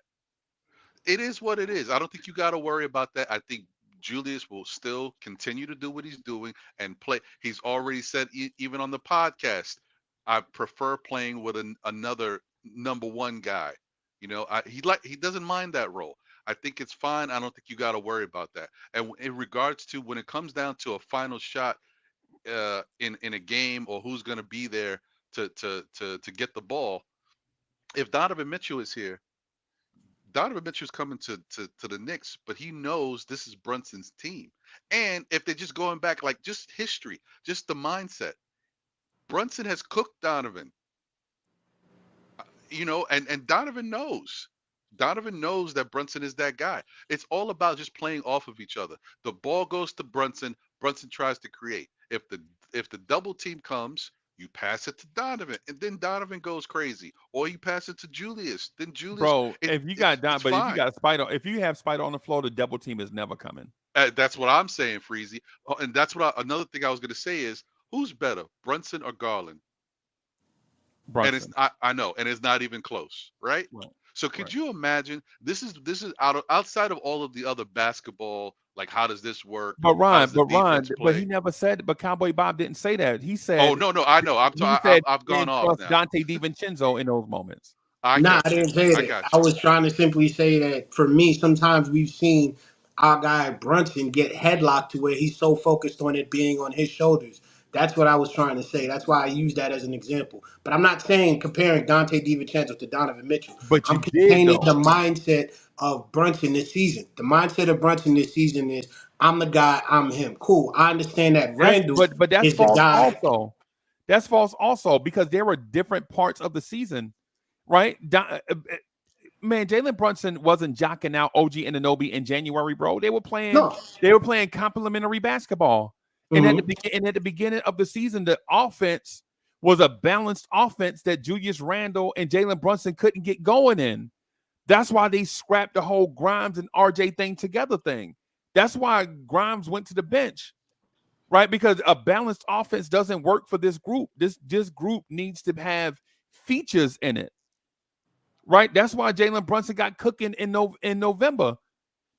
It is what it is. I don't think you got to worry about that. I think Julius will still continue to do what he's doing and play. He's already said, even on the podcast, I prefer playing with another number one guy. He doesn't mind that role. I think it's fine. I don't think you got to worry about that. And in regards to when it comes down to a final shot in a game or who's going to be there to get the ball, if Donovan Mitchell is here, Donovan Mitchell's coming to the Knicks, but he knows this is Brunson's team. And if they're just going back, like just history, just the mindset, Brunson has cooked Donovan, and Donovan knows. Donovan knows that Brunson is that guy. It's all about just playing off of each other. The ball goes to Brunson. Brunson tries to create. If the double team comes, you pass it to Donovan, and then Donovan goes crazy. Or you pass it to Julius. Then Julius, bro, if you got Don, it's but if you fine. got Spider, if you have Spider on the floor, the double team is never coming. That's what I'm saying, Freezy. And that's another thing I was going to say is who's better, Brunson or Garland? And Brunson. I know, and it's not even close, right? Right. So could Right. you imagine this is outside of all of the other basketball, like how does this work? How does the defense But he play? never said. But Cowboy Bob didn't say that. He Oh said no, I know. he said I've he gone didn't off trust now. Dante DiVincenzo in those moments. I Nah, I got you. didn't say I that. got I you. was trying to simply say that for me, sometimes we've seen our guy Brunson get headlocked to where he's so focused on it being on his shoulders. That's what I was trying to say. That's why I use that as an example. But I'm not saying comparing Dante DiVincenzo to Donovan Mitchell. But I'm you did containing the though. mindset of Brunson this season. The mindset of Brunson this season is I'm the guy, I'm him. Cool. I understand that That's Randall but that's is the false guy. also. That's false also because there were different parts of the season, right? Man, Jalen Brunson wasn't jocking out OG Anunoby in January, bro. No. They were playing complementary basketball. And Hmm. at the beginning of the season, the offense was a balanced offense that Julius Randle and Jalen Brunson couldn't get going in. That's why they scrapped the whole Grimes and RJ thing together thing. That's why Grimes went to the bench, right? Because a balanced offense doesn't work for this group. This group needs to have features in it, right? That's why Jalen Brunson got cooking in November.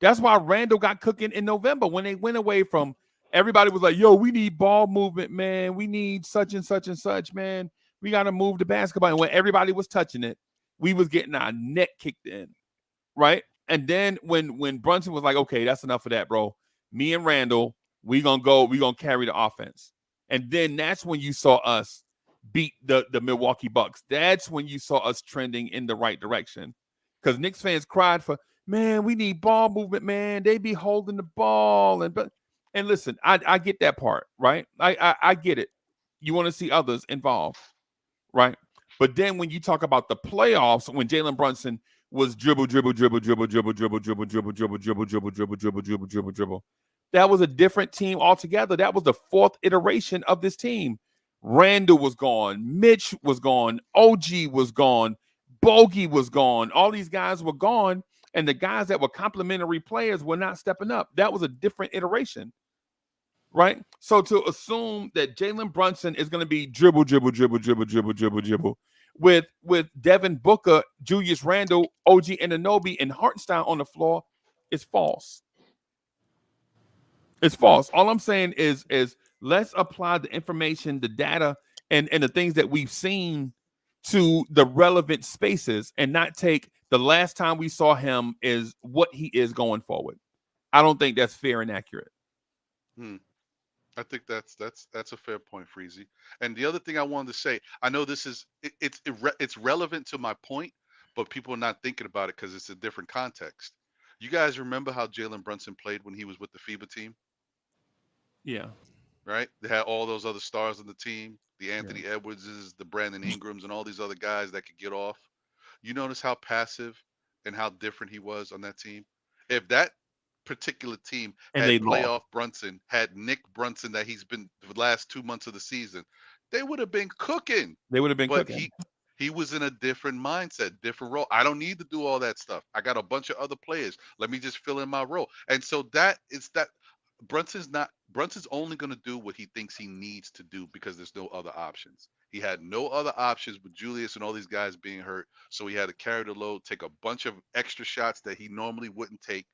That's why Randall got cooking in November when they went away from everybody was like, yo, we need ball movement, man. We need such and such and such, man. We got to move the basketball. And when everybody was touching it, we was getting our neck kicked in, right? And then when Brunson was like, okay, that's enough of that, bro. Me and Randall, we gonna carry the offense. And then that's when you saw us beat the Milwaukee Bucks. That's when you saw us trending in the right direction. Because Knicks fans cried for, man, we need ball movement, man. They be holding the ball. And listen, I get that part, right? I get it. You want to see others involved, right? But then when you talk about the playoffs, when Jalen Brunson was dribble, that was a different team altogether. That was the fourth iteration of this team. Randall was gone. Mitch was gone. OG was gone. Bogey was gone. All these guys were gone. And the guys that were complementary players were not stepping up. That was a different iteration. Right? So to assume that Jalen Brunson is going to be dribble with Devin Booker, Julius Randle, OG Anunoby, and Hartenstein on the floor is false. It's false. All I'm saying is let's apply the information, the data, and the things that we've seen to the relevant spaces and not take the last time we saw him is what he is going forward. I don't think that's fair and accurate. I think that's a fair point, Freezy. And the other thing I wanted to say, I know this is it's relevant to my point, but people are not thinking about it because it's a different context. You guys remember how Jalen Brunson played when he was with the FIBA team? Yeah. Right? They had all those other stars on the team, the Anthony Edwardses, the Brandon Ingrams, and all these other guys that could get off. You notice how passive and how different he was on that team? If that particular team And had they playoff lost. Brunson, had Nick Brunson that he's been the last 2 months of the season, they would have been cooking. They would have been But cooking. he was in a different mindset, different role. I don't need to do all that stuff. I got a bunch of other players. Let me just fill in my role. And so that Brunson's only going to do what he thinks he needs to do because there's no other options. He had no other options with Julius and all these guys being hurt, so he had to carry the load, take a bunch of extra shots that he normally wouldn't take,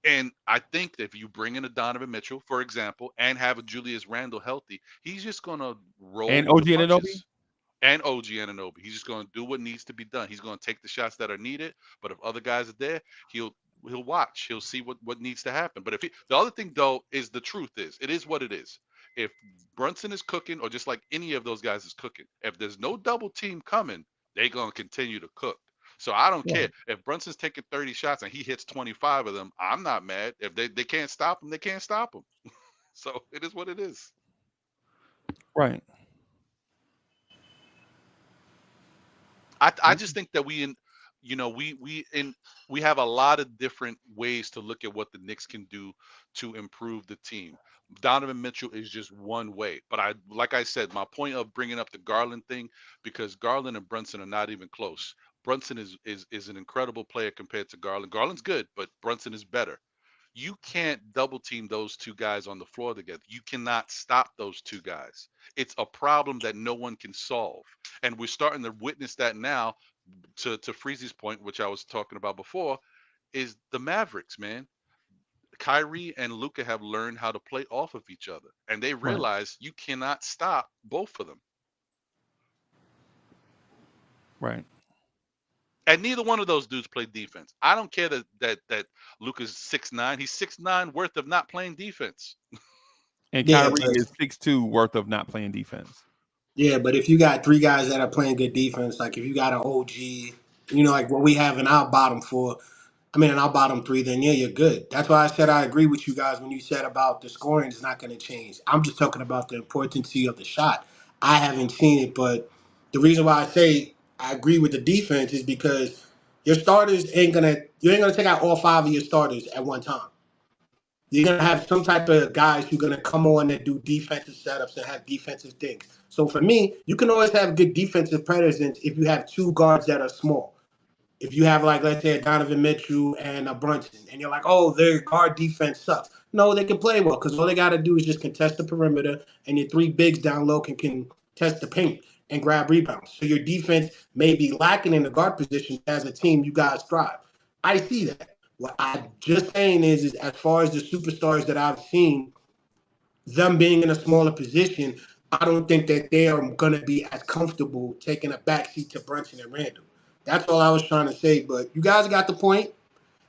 and I think that if you bring in a Donovan Mitchell, for example, and have a Julius Randle healthy, he's just going to roll And with OG the Anunoby? punches. And OG Anunoby. He's just going to do what needs to be done. He's going to take the shots that are needed, but if other guys are there, he'll watch. He'll see what needs to happen. But the other thing though is the truth is, it is what it is. If Brunson is cooking, or just like any of those guys is cooking, if there's no double team coming, they're going to continue to cook. So I don't care if Brunson's taking 30 shots and he hits 25 of them. I'm not mad. If they can't stop him, they can't stop him. So it is what it is. Right. I just think that we have a lot of different ways to look at what the Knicks can do to improve the team. Donovan Mitchell is just one way, but like I said, my point of bringing up the Garland thing, because Garland and Brunson are not even close. Brunson is an incredible player compared to Garland. Garland's good, but Brunson is better. You can't double team those two guys on the floor together. You cannot stop those two guys. It's a problem that no one can solve. And we're starting to witness that now, to Freezy's point, which I was talking about before, is the Mavericks, man. Kyrie and Luka have learned how to play off of each other. And they realize you cannot stop both of them. Right. And neither one of those dudes play defense. I don't care that Luka's 6'9". He's 6'9" worth of not playing defense. And Kyrie is 6'2" worth of not playing defense. Yeah, but if you got three guys that are playing good defense, like if you got an OG, like what we have in our bottom four, in our bottom three, then yeah, you're good. That's why I said I agree with you guys when you said about the scoring is not going to change. I'm just talking about the importance of the shot. I haven't seen it, but the reason why I say I agree with the defense is because your starters you ain't gonna take out all five of your starters at one time. You're going to have some type of guys who are going to come on and do defensive setups and have defensive things. So for me, you can always have good defensive presence if you have two guards that are small. If you have, like, let's say, a Donovan Mitchell and a Brunson, and you're like, oh, their guard defense sucks. No, they can play well because all they got to do is just contest the perimeter, and your three bigs down low can contest the paint and grab rebounds. So your defense may be lacking in the guard position. As a team, you guys thrive. I see that. What I'm just saying is as far as the superstars that I've seen, them being in a smaller position, I don't think that they are going to be as comfortable taking a backseat to Brunson and Randall. That's all I was trying to say. But you guys got the point,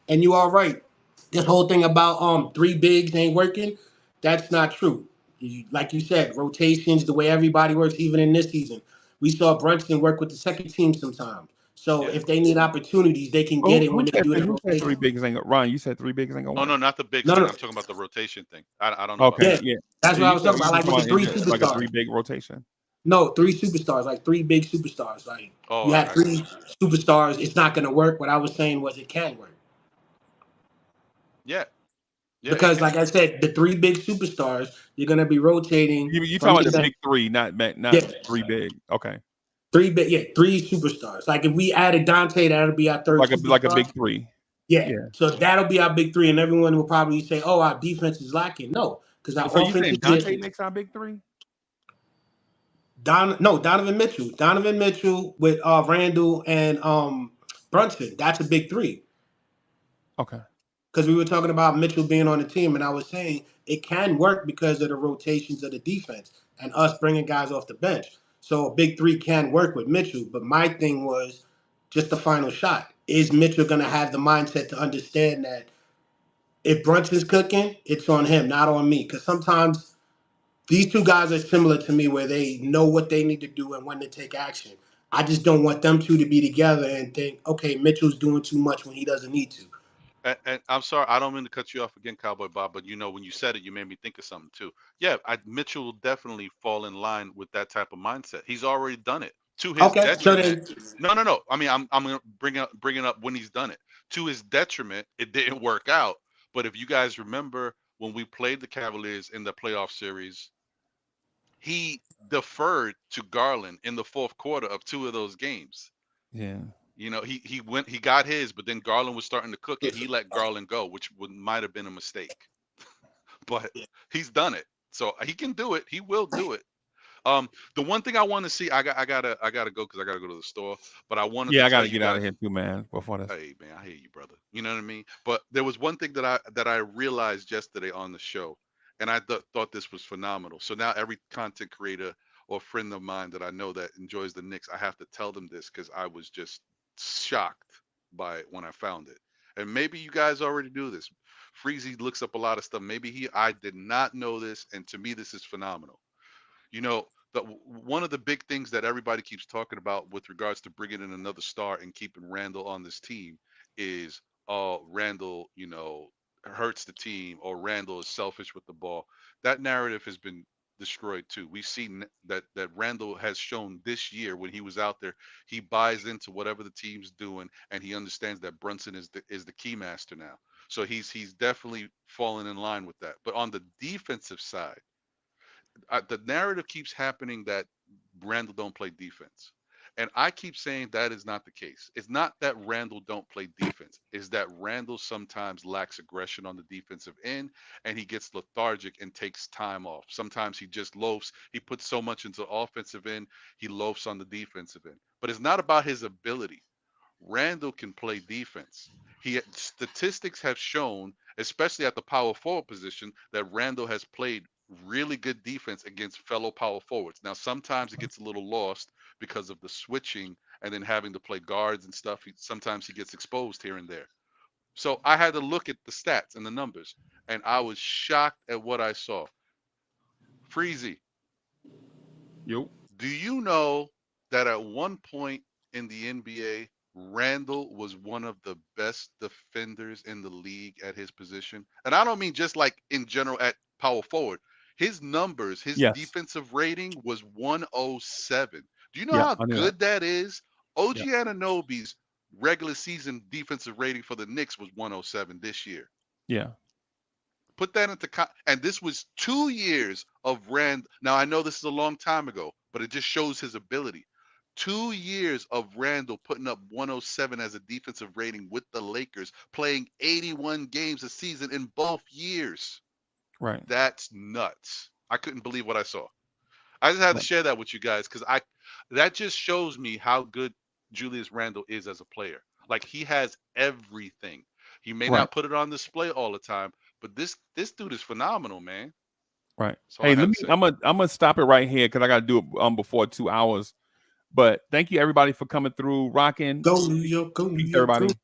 and you are right. This whole thing about three bigs ain't working, that's not true. Like you said, rotations, the way everybody works, even in this season. We saw Brunson work with the second team sometimes. So if they need opportunities, they can get it when they do their rotation. Who said three bigs ain't Ryan, you said three bigs ain't gonna work. No, not the bigs thing. I'm talking about the rotation thing. I don't know. Okay, yeah. That's what I was talking about. Like with the three superstars. Like a three big rotation. No, 3 superstars, like 3 big superstars. Like Oh, you had I got 3 you. superstars. It's not going to work. What I was saying was it can work. Yeah, yeah, it Because, can. like I said, the 3 big superstars, you're going to be rotating You from talking the about the bench. big three, not Yeah, 3 big. Okay, 3 big, yeah, 3 superstars. Like if we added Dante, that'll be our third like a superstar. big three. Yeah, Yeah. so that'll be our big 3, and everyone will probably say, "Oh, our defense is lacking." No, because our So you offense saying is there. Dante makes our big three? Donovan Mitchell. Donovan Mitchell with Randall and Brunson. That's a big 3. Okay. Because we were talking about Mitchell being on the team, and I was saying it can work because of the rotations of the defense and us bringing guys off the bench. So a big 3 can work with Mitchell. But my thing was just the final shot. Is Mitchell going to have the mindset to understand that if Brunson's cooking, it's on him, not on me? Because sometimes these 2 guys are similar to me where they know what they need to do and when to take action. I just don't want them 2 to be together and think, okay, Mitchell's doing too much when he doesn't need to. And I'm sorry, I don't mean to cut you off again, Cowboy Bob, but when you said it, you made me think of something too. Yeah, Mitchell will definitely fall in line with that type of mindset. He's already done it to his Okay, so detriment. then No. I mean, I'm gonna bring it up when he's done it. To his detriment, it didn't work out. But if you guys remember when we played the Cavaliers in the playoff series, he deferred to Garland in the fourth quarter of 2 of those games. Yeah. He got his, but then Garland was starting to cook, and he let Garland go, which might have been a mistake. But he's done it, so he can do it. He will do it. The one thing I want to see, I gotta go because I gotta go to the store. But I wanted to Yeah, I got tell to you get out of guys, here too, man. Before this. hey man, I hear you, brother. You know what I mean? But there was one thing that I realized yesterday on the show, and I thought this was phenomenal. So now every content creator or friend of mine that I know that enjoys the Knicks, I have to tell them this because I was just shocked by it when I found it. And maybe you guys already do this. Freezy looks up a lot of stuff. I did not know this, and to me, this is phenomenal. You know, one of the big things that everybody keeps talking about with regards to bringing in another star and keeping Randall on this team is, oh, Randall, hurts the team, or Randall is selfish with the ball. That narrative has been destroyed too. We've seen that Randall has shown this year when he was out there, he buys into whatever the team's doing, and he understands that Brunson is the key master now. So he's definitely fallen in line with that. But on the defensive side, the narrative keeps happening that Randall don't play defense. And I keep saying that is not the case. It's not that Randall don't play defense. It's that Randall sometimes lacks aggression on the defensive end, and he gets lethargic and takes time off. Sometimes he just loafs. He puts so much into offensive end, he loafs on the defensive end. But it's not about his ability. Randall can play defense. Statistics have shown, especially at the power forward position, that Randall has played really good defense against fellow power forwards. Now, sometimes it gets a little lost because of the switching and then having to play guards and stuff. Sometimes he gets exposed here and there. So I had to look at the stats and the numbers, and I was shocked at what I saw. Freezy, Yo. do you know that at one point in the NBA, Randall was one of the best defenders in the league at his position? And I don't mean just like in general at power forward. His numbers, his Yes. defensive rating was 107. Do you know Yeah, how I knew that. good that is? OG Yeah. Anunoby's regular season defensive rating for the Knicks was 107 this year. Yeah. Put that into and this was 2 years of Rand. Now I know this is a long time ago, but it just shows his ability. 2 years of Randall putting up 107 as a defensive rating with the Lakers, playing 81 games a season in both years. Right. That's nuts. I couldn't believe what I saw. I just had to share that with you guys because that just shows me how good Julius Randle is as a player. Like, he has everything. He may Right. not put it on display all the time, but this dude is phenomenal, man. Right. That's all I Hey, had to say. I'm gonna stop it right here because I gotta do it before 2 hours. But thank you everybody for coming through, rocking. go New York, go New Peace, York, go. everybody.